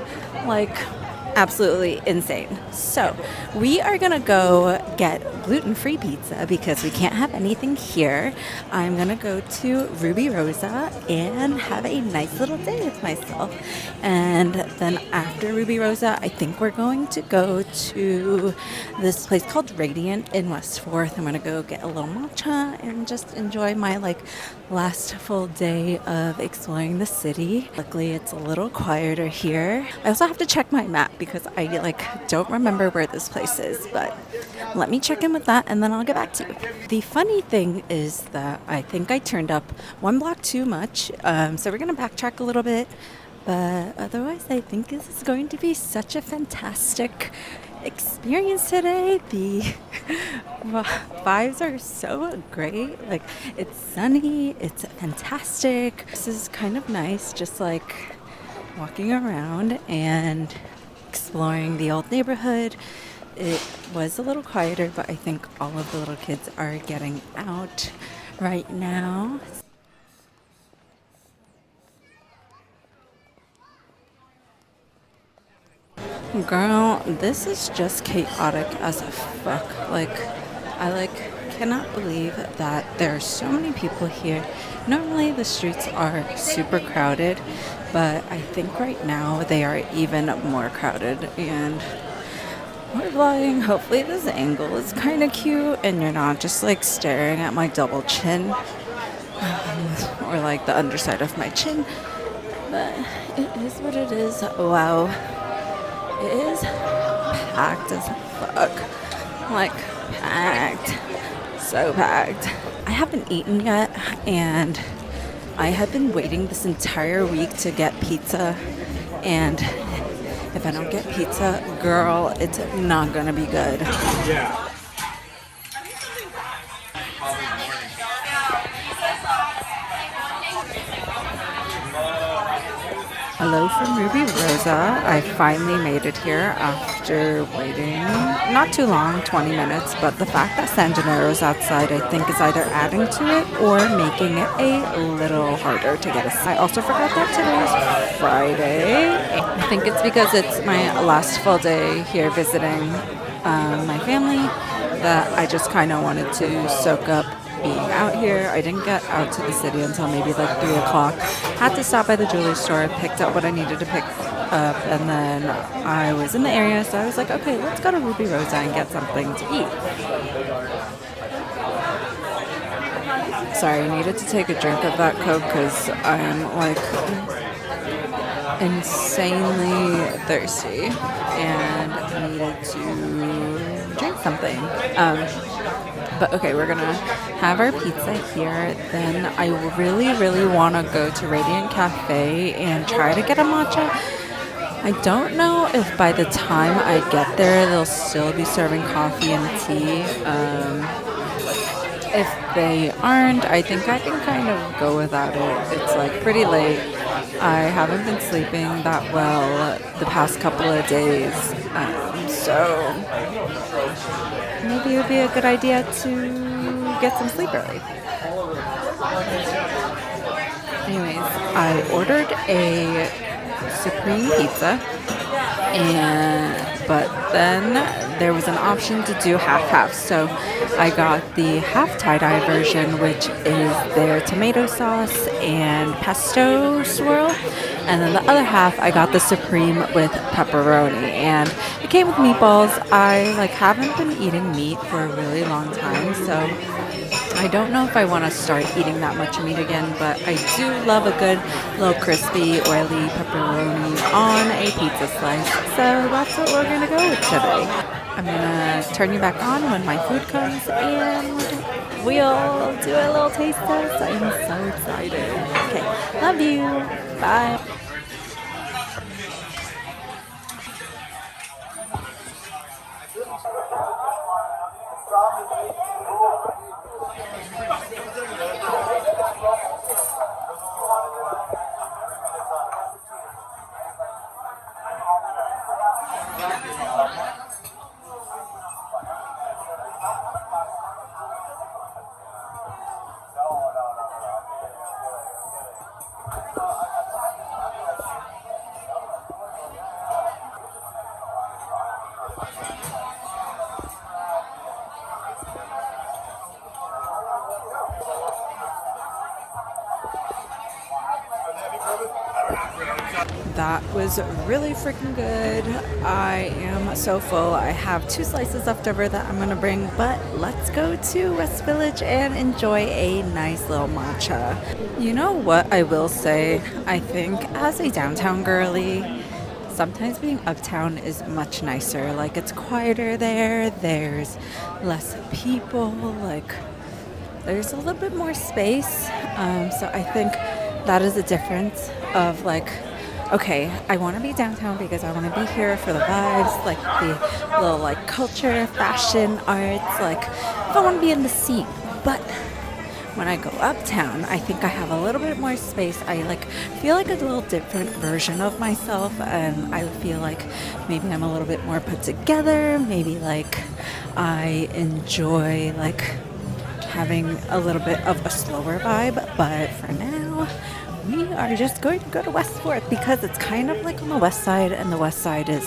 like absolutely insane. So we are gonna go get gluten-free pizza because we can't have anything here. I'm gonna go to Ruby Rosa and have a nice little day with myself. And then after Ruby Rosa, I think we're going to go to this place called Radiant in West Fourth. I'm gonna go get a little matcha and just enjoy my last full day of exploring the city. Luckily, it's a little quieter here. I also have to check my map because I don't remember where this place is, but let me check in with that and then I'll get back to you. The funny thing is that I think I turned up one block too much, so we're gonna backtrack a little bit, but otherwise I think this is going to be such a fantastic experience today. The vibes are so great. It's sunny, it's fantastic. This is kind of nice, just walking around and exploring the old neighborhood. It was a little quieter, but I think all of the little kids are getting out right now. Girl, this is just chaotic as fuck. I cannot believe that there are so many people here. Normally the streets are super crowded, but I think right now they are even more crowded. And we're vlogging. Hopefully this angle is kind of cute and you're not just staring at my double chin or the underside of my chin. But it is what it is. Wow. It is packed as fuck. Packed. So packed. I haven't eaten yet, and I have been waiting this entire week to get pizza. And if I don't get pizza, girl, it's not gonna be good. Yeah. Hello from Ruby Rosa. I finally made it here after waiting not too long, 20 minutes, but the fact that San Gennaro's outside I think is either adding to it or making it a little harder to get a seat. I also forgot that today is Friday. I think it's because it's my last full day here visiting my family that I just kind of wanted to soak up being out here. I didn't get out to the city until maybe 3 o'clock. Had to stop by the jewelry store, picked up what I needed to pick up, and then I was in the area, so I was like, okay, let's go to Ruby Rosa and get something to eat. Sorry, I needed to take a drink of that Coke because I'm insanely thirsty and needed to drink something. But okay, we're gonna have our pizza here. Then I really, really want to go to Radiant Cafe and try to get a matcha. I don't know if by the time I get there, they'll still be serving coffee and tea. If they aren't, I think I can kind of go without it. It's pretty late. I haven't been sleeping that well the past couple of days, so maybe it would be a good idea to get some sleep early. Anyways, I ordered a supreme pizza, but then there was an option to do half-half. So I got the half tie-dye version, which is their tomato sauce and pesto swirl. And then the other half, I got the supreme with pepperoni. And it came with meatballs. I haven't been eating meat for a really long time, so I don't know if I want to start eating that much meat again, but I do love a good little crispy, oily pepperoni on a pizza slice. So that's what we're going to go with today. I'm going to turn you back on when my food comes and we'll do a little taste test. I'm so excited. Okay, love you. Bye. that was really freaking good. I am so full. I have 2 slices left over that I'm gonna bring, but let's go to West Village and enjoy a nice little matcha. You know what I will say? I think as a downtown girly, sometimes being uptown is much nicer. Like, it's quieter there, there's less people, like there's a little bit more space. So I think that is a difference of like, okay, I want to be downtown because I want to be here for the vibes, like the little like culture, fashion, arts, like if I want to be in the seat. But when I go uptown, I think I have a little bit more space. I like feel like a little different version of myself, and I feel like maybe I'm a little bit more put together. Maybe like I enjoy like having a little bit of a slower vibe. But for now, we are just going to go to West 4th because it's kind of like on the west side, and the west side is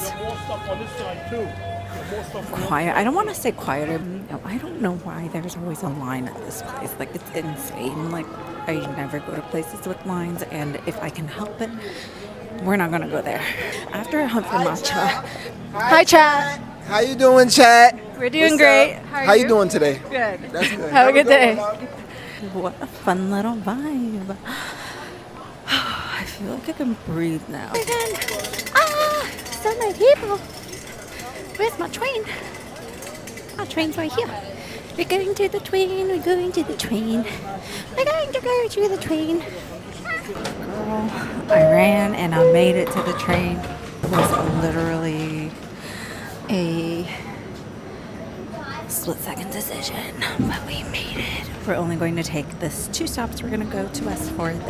quiet. I don't want to say quieter. No, I don't know why there's always a line at this place. Like, it's insane. Like, I never go to places with lines, and if I can help it, we're not gonna go there. After a hunt for matcha. Hi, chat. How you doing, chat? We're doing What's great. up? How How you doing today? Good. That's good. Have a good day. one, love. What a fun little vibe. I feel like I can breathe now. So many people. Where's my train? My train's right here. We're going to the train. We're going to the train. We're going to go to the train. Girl, I ran and I made it to the train. It was literally a split-second decision, but we made it. We're only going to take this 2 stops. We're going to go to West 4th.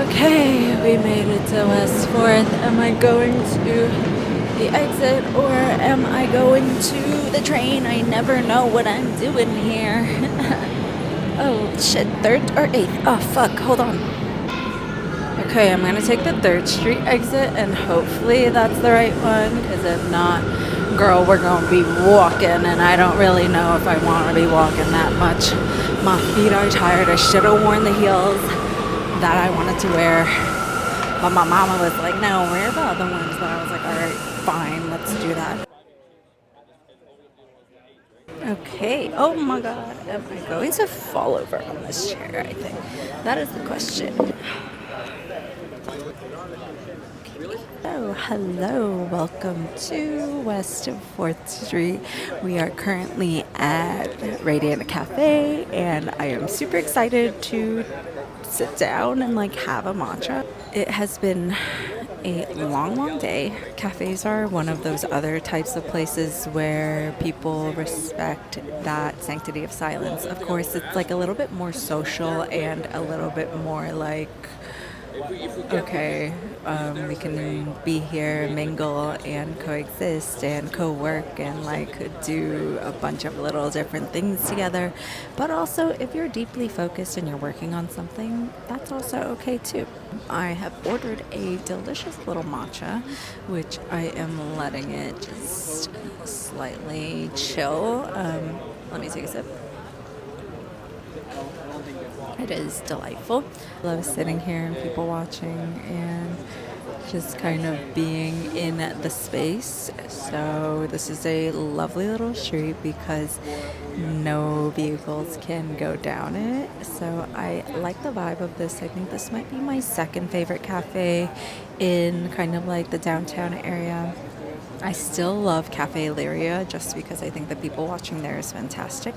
Okay, we made it to West 4th. Am I going to the exit or am I going to the train? I never know what I'm doing here. Oh shit, 3rd or 8th? Oh fuck, hold on. Okay, I'm gonna take the 3rd Street exit and hopefully that's the right one, because if not, girl, we're gonna be walking and I don't really know if I want to be walking that much. My feet are tired. I should have worn the heels that I wanted to wear, but my mama was like, no, wear the other ones. But I was like, all right, fine, let's do that. Okay, oh my god, am I going to fall over on this chair? I think that is the question. Oh, hello, welcome to West 4th Street. We are currently at Radiant Cafe and I am super excited to sit down and like have a matcha. It has been a long day. Cafes are one of those other types of places where people respect that sanctity of silence. Of course, it's like a little bit more social and a little bit more like, okay, we can be here, mingle and coexist and co-work and like do a bunch of little different things together. But also, if you're deeply focused and you're working on something, that's also okay too. I have ordered a delicious little matcha, which I am letting it just slightly chill. Let me take a sip. It is delightful. I love sitting here and people watching and just kind of being in the space. So this is a lovely little street because no vehicles can go down it. So I like the vibe of this. I think this might be my 2nd favorite cafe in kind of like the downtown area. I still love Cafe Illyria just because I think the people watching there is fantastic.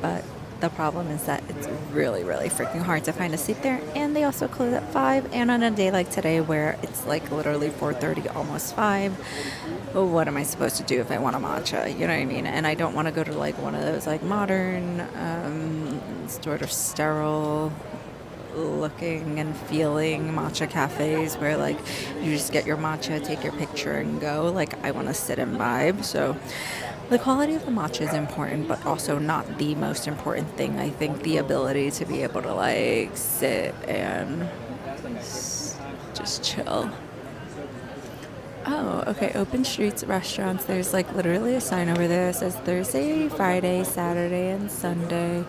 But the problem is that it's really, really freaking hard to find a seat there, and they also close at 5. And on a day like today where it's like literally 4:30, almost 5, well, what am I supposed to do if I want a matcha? You know what I mean? And I don't want to go to like one of those like modern, sort of sterile looking and feeling matcha cafes where like you just get your matcha, take your picture and go. Like, I want to sit and vibe. So the quality of the matcha is important, but also not the most important thing. I think the ability to be able to like sit and just chill. Oh, okay. Open streets, restaurants. There's like literally a sign over there that says Thursday, Friday, Saturday, and Sunday.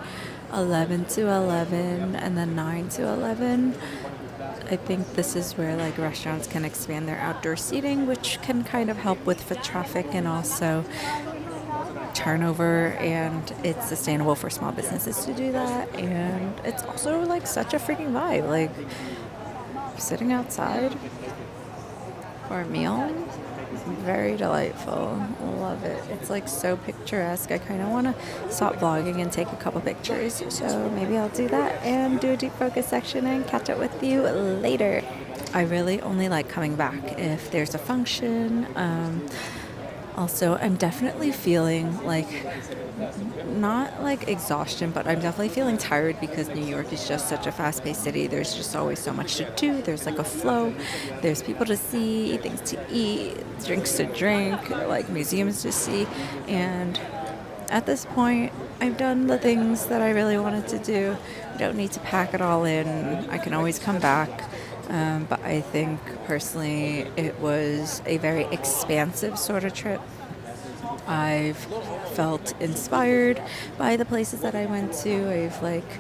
11 to 11 and then 9 to 11. I think this is where like restaurants can expand their outdoor seating, which can kind of help with foot traffic and also turnover, and it's sustainable for small businesses to do that. And it's also like such a freaking vibe, like sitting outside for a meal. Very delightful. Love it. It's like so picturesque. I kind of want to stop vlogging and take a couple pictures. So maybe I'll do that and do a deep focus section and catch up with you later. I really only like coming back if there's a function. Also, I'm definitely feeling like, not like exhaustion, but I'm definitely feeling tired because New York is just such a fast-paced city. There's just always so much to do. There's like a flow. There's people to see, things to eat, drinks to drink, like museums to see. And at this point, I've done the things that I really wanted to do. I don't need to pack it all in. I can always come back. But I think personally it was a very expansive sort of trip. I've felt inspired by the places that I went to. I've like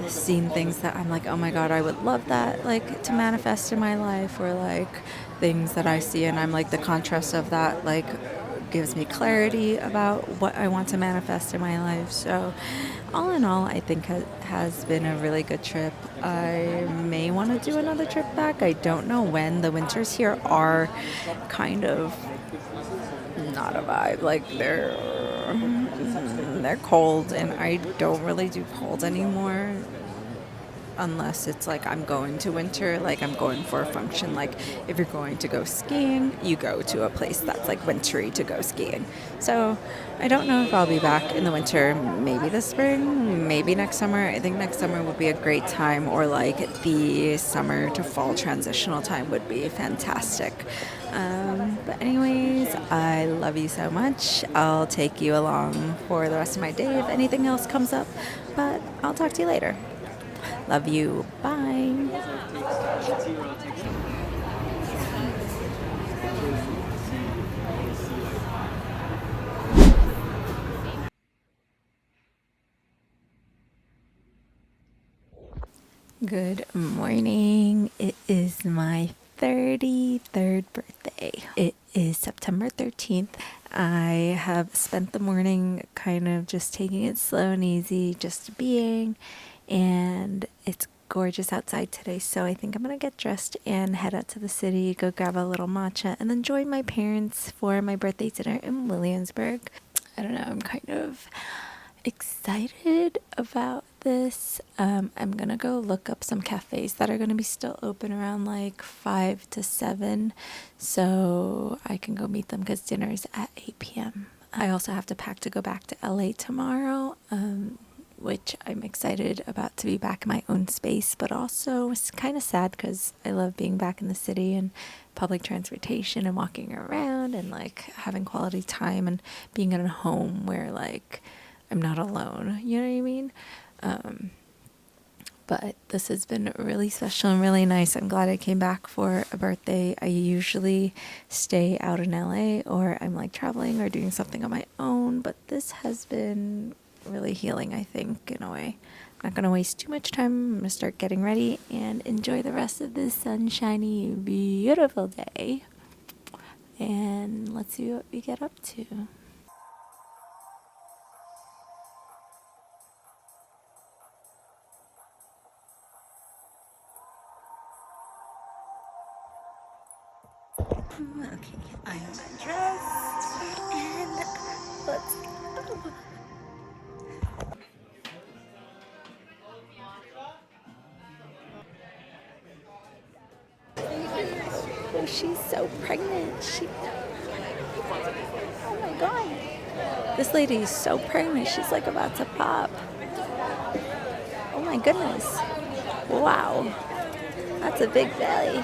seen things that I'm like, oh my God, I would love that like to manifest in my life, or like things that I see and I'm like, the contrast of that like gives me clarity about what I want to manifest in my life. So all in all, I think has been a really good trip. I may want to do another trip back. I don't know when. The winters here are kind of not a vibe. Like they're cold, and I don't really do cold anymore. Unless it's like I'm going to winter, like I'm going for a function. Like if you're going to go skiing, you go to a place that's like wintry to go skiing. So I don't know if I'll be back in the winter, maybe this spring, maybe next summer. I think next summer would be a great time, or like the summer to fall transitional time would be fantastic. But anyways, I love you so much. I'll take you along for the rest of my day if anything else comes up, but I'll talk to you later. Love you. Bye. Good morning. It is my 33rd birthday. It is September 13th. I have spent the morning kind of just taking it slow and easy, just being, and it's gorgeous outside today, so I think I'm gonna get dressed and head out to the city, go grab a little matcha, and then join my parents for my birthday dinner in Williamsburg. I don't know, I'm kind of excited about this. I'm gonna go look up some cafes that are gonna be still open around like 5 to 7, so I can go meet them because dinner is at 8 p.m. I also have to pack to go back to LA tomorrow, which I'm excited about, to be back in my own space, but also it's kind of sad because I love being back in the city and public transportation and walking around and like having quality time and being in a home where like I'm not alone, you know what I mean? But this has been really special and really nice. I'm glad I came back for a birthday. I usually stay out in LA, or I'm like traveling or doing something on my own, but this has been really healing, I think, in a way. I'm not going to waste too much time. I'm going to start getting ready and enjoy the rest of this sunshiny, beautiful day. And let's see what we get up to. Okay, I am dressed and let's go. Oh, she's so pregnant. Oh my God. This lady is so pregnant. She's like about to pop. Oh my goodness. Wow. That's a big belly.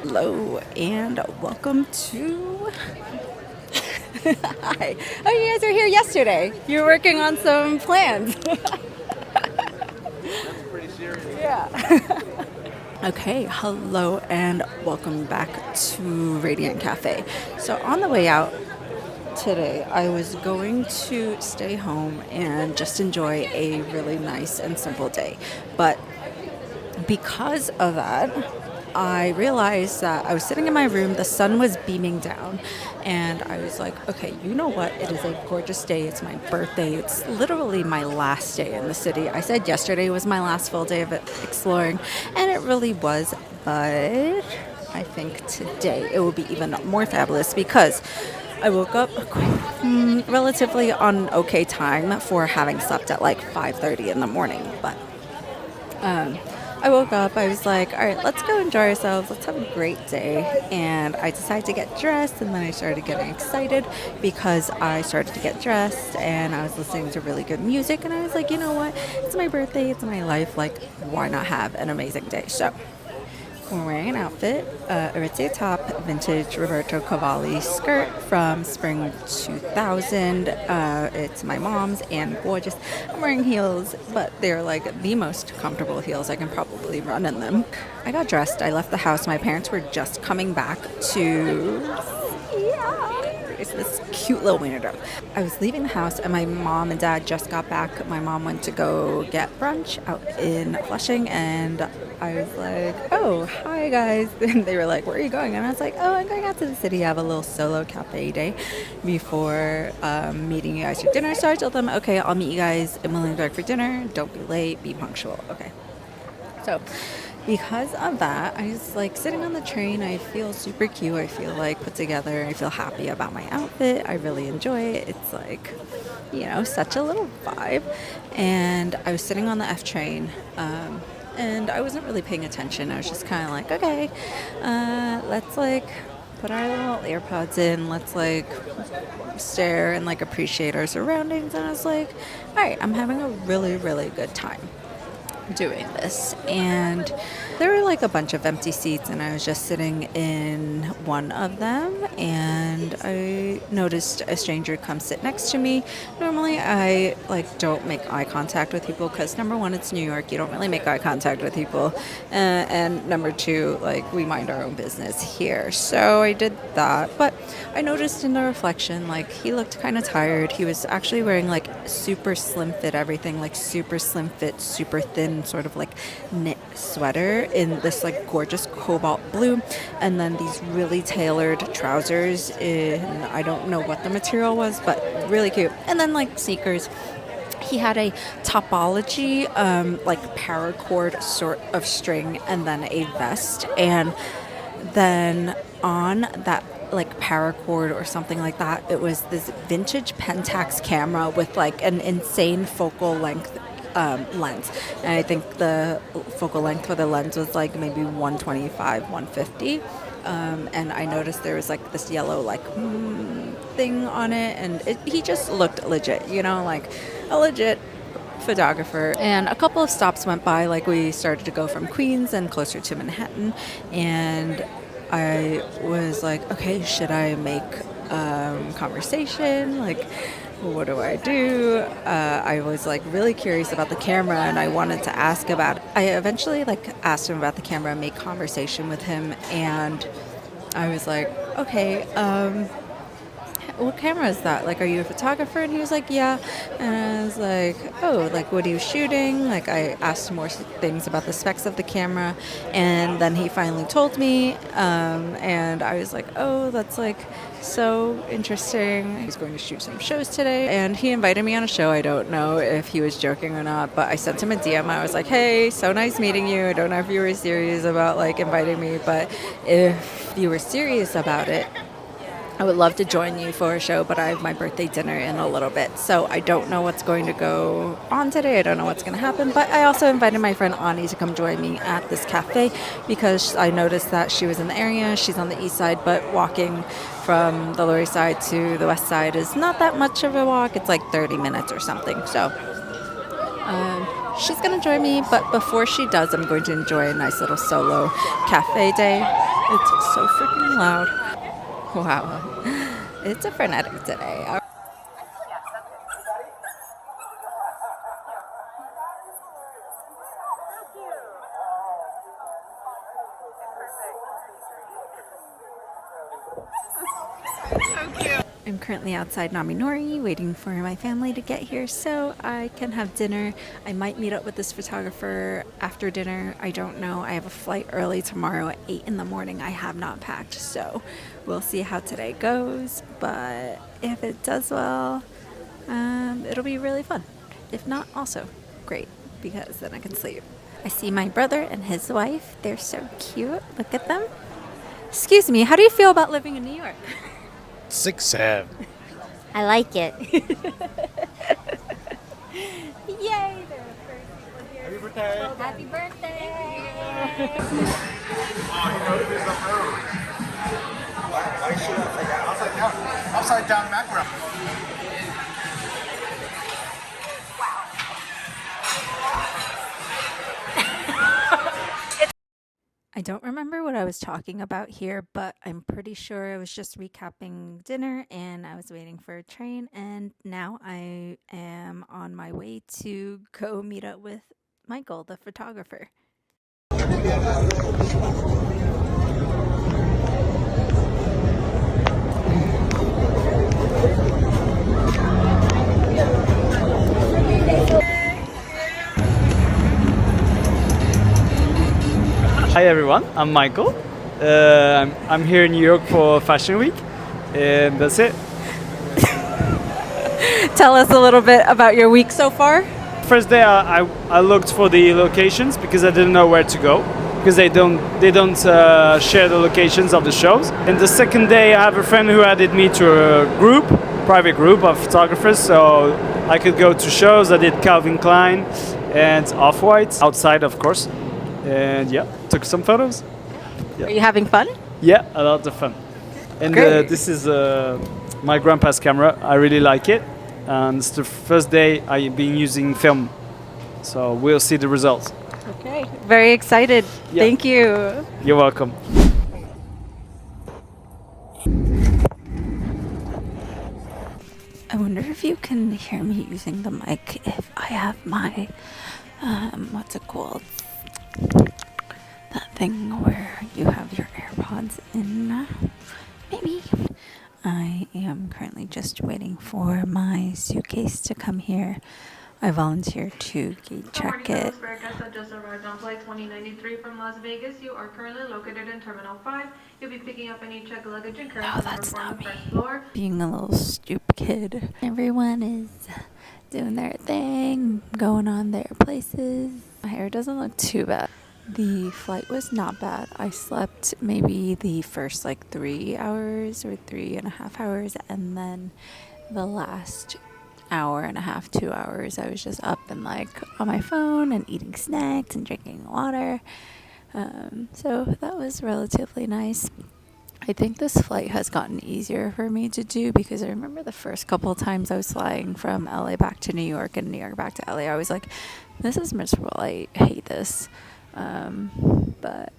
Hello and welcome to... Hi. Oh, you guys were here yesterday. You were working on some plans. That's pretty serious. Yeah. Okay, hello and welcome back to Radiant Cafe. So on the way out, today I was going to stay home and just enjoy a really nice and simple day. But because of that, I realized that I was sitting in my room, the sun was beaming down, and I was like, okay, you know what? It is a gorgeous day. It's my birthday. It's literally my last day in the city. I said yesterday was my last full day of exploring, and it really was, but I think today it will be even more fabulous because I woke up relatively on okay time for having slept at like 5:30 in the morning, but I woke up, I was like, all right, let's go enjoy ourselves. Let's have a great day. And I decided to get dressed, and then I started getting excited because I started to get dressed and I was listening to really good music. And I was like, you know what? It's my birthday, it's my life. Like, why not have an amazing day? So we're wearing an outfit, Aritzia top, vintage Roberto Cavalli skirt from spring 2000. It's my mom's and gorgeous. I'm wearing heels, but they're like the most comfortable heels. I can probably run in them. I got dressed. I left the house. My parents were just coming back to... It's this cute little window. I was leaving the house and my mom and dad just got back. My mom went to go get brunch out in Flushing, and I was like, oh, hi guys. And they were like, where are you going? And I was like, oh, I'm going out to the city. I have a little solo cafe day before meeting you guys for dinner. So I told them, okay, I'll meet you guys in Williamsburg for dinner. Don't be late, be punctual. Okay. So because of that, I was like sitting on the train. I feel super cute. I feel like put together. I feel happy about my outfit. I really enjoy it. It's like, you know, such a little vibe. And I was sitting on the F train, and I wasn't really paying attention. I was just kind of like, okay, let's like put our little AirPods in. Let's like stare and like appreciate our surroundings. And I was like, all right, I'm having a really, really good time doing this. And there were like a bunch of empty seats, and I was just sitting in one of them, and I noticed a stranger come sit next to me. Normally I like don't make eye contact with people because number one, it's New York, you don't really make eye contact with people, and number two, like we mind our own business here. So I did that, but I noticed in the reflection, like he looked kind of tired. He was actually wearing like super slim fit everything, like super slim fit, super thin sort of like knit sweater in this like gorgeous cobalt blue, and then these really tailored trousers in, I don't know what the material was, but really cute, and then like sneakers. He had a Topology like paracord sort of string, and then a vest, and then on that like paracord or something like that, it was this vintage Pentax camera with like an insane focal length lens, and I think the focal length for the lens was like maybe 125, 150, and I noticed there was like this yellow like thing on it, and he just looked legit, you know, like a legit photographer. And a couple of stops went by, like we started to go from Queens and closer to Manhattan, and I was like, okay, should I make conversation? Like, what do I do? I was like really curious about the camera, and I wanted to ask about it. I eventually like asked him about the camera, made conversation with him, and I was like, okay, what camera is that? Like, are you a photographer? And he was like, yeah. And I was like, oh, like, what are you shooting? Like, I asked more things about the specs of the camera, and then he finally told me, and I was like, oh, that's like so interesting. He's going to shoot some shows today, and he invited me on a show. I don't know if he was joking or not, but I sent him a DM. I was like, hey, so nice meeting you. I don't know if you were serious about like inviting me, but if you were serious about it, I would love to join you for a show, but I have my birthday dinner in a little bit. So I don't know what's going to go on today. I don't know what's going to happen. But I also invited my friend Ani to come join me at this cafe because I noticed that she was in the area. She's on the east side, but walking from the Lower East Side to the west side is not that much of a walk. It's like 30 minutes or something. So she's going to join me. But before she does, I'm going to enjoy a nice little solo cafe day. It's so freaking loud. Wow, it's a frenetic today. I'm currently outside Naminori waiting for my family to get here so I can have dinner. I might meet up with this photographer after dinner. I don't know. I have a flight early tomorrow at 8 in the morning. I have not packed, so we'll see how today goes. But if it does well, it'll be really fun. If not, also great, because then I can sleep. I see my brother and his wife. They're so cute. Look at them. Excuse me, how do you feel about living in New York? 6'7". I like it. Yay! There are first people here. Happy birthday. Happy birthday! Why is she upside down? Upside down. Upside down macro. I don't remember what I was talking about here, but I'm pretty sure I was just recapping dinner and I was waiting for a train, and now I am on my way to go meet up with Michael, the photographer. Hi everyone, I'm Michael. I'm here in New York for Fashion Week, and that's it. Tell us a little bit about your week so far. First day, I looked for the locations because I didn't know where to go because they don't share the locations of the shows. And the second day, I have a friend who added me to a private group of photographers, so I could go to shows. I did Calvin Klein and Off-White outside, of course. And yeah, took some photos. Are you having fun? Yeah, a lot of fun. And Great. this is my grandpa's camera. I really like it. And it's the first day I've been using film. So we'll see the results. Okay. Very excited. Yeah. Thank you. You're welcome. I wonder if you can hear me using the mic if I have my, what's it called? That thing where you have your AirPods in. Maybe. I am currently just waiting for my suitcase to come here. I volunteered to gate check it. Guests that just arrived on flight 2093 from Las Vegas. You are currently located in Terminal 5. You'll be picking up any checked luggage and carry-on that's on not the me. first floor. Being a little stupid kid. Everyone is doing their thing, going on their places. My hair doesn't look too bad. The flight was not bad. I slept maybe the first 3 hours or 3.5 hours, and then the last hour and a half, 2 hours, I was just up and on my phone and eating snacks and drinking water. So that was relatively nice. I think this flight has gotten easier for me to do because I remember the first couple of times I was flying from LA back to New York and New York back to LA, I was like, this is miserable. I hate this. But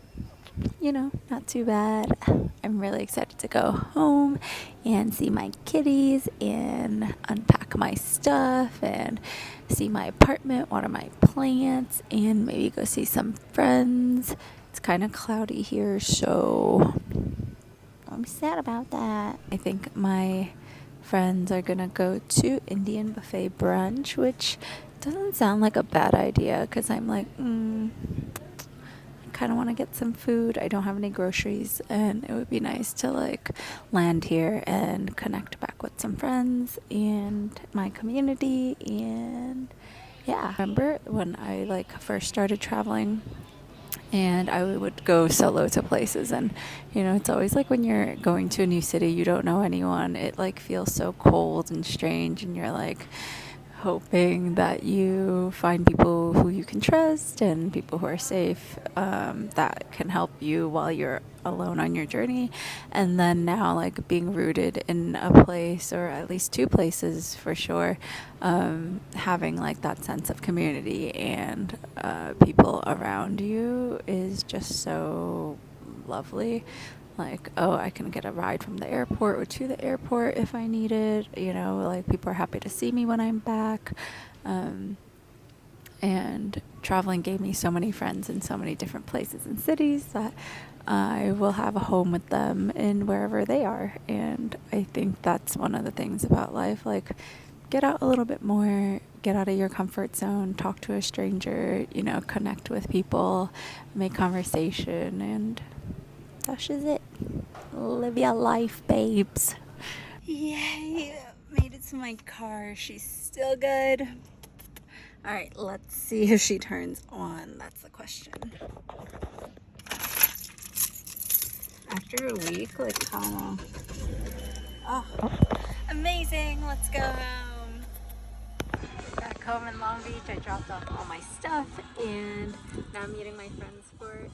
not too bad. I'm really excited to go home and see my kitties and unpack my stuff and see my apartment, water my plants, and maybe go see some friends. It's kind of cloudy here, so I'm sad about that. I think my friends are gonna go to Indian buffet brunch, which doesn't sound like a bad idea because I'm kind of want to get some food. I don't have any groceries, and it would be nice to land here and connect back with some friends and my community. And yeah, remember when I first started traveling and I would go solo to places, and it's always when you're going to a new city, you don't know anyone, it feels so cold and strange, and you're hoping that you find people who you can trust and people who are safe, that can help you while you're alone on your journey. And then now being rooted in a place, or at least two places for sure, having that sense of community and people around you is just so lovely. I can get a ride from the airport or to the airport if I need it. People are happy to see me when I'm back. and traveling gave me so many friends in so many different places and cities that I will have a home with them in wherever they are. And I think that's one of the things about life. Like, get out a little bit more, get out of your comfort zone, talk to a stranger, you know, connect with people, make conversation, and that's just it. Live your life, babes. Yay, made it to my car. She's still good. All right, let's see if she turns on. That's the question. After a week, like, kind of, oh, amazing. Let's go home. Back home in Long Beach, I dropped off all my stuff, and now I'm meeting my friends for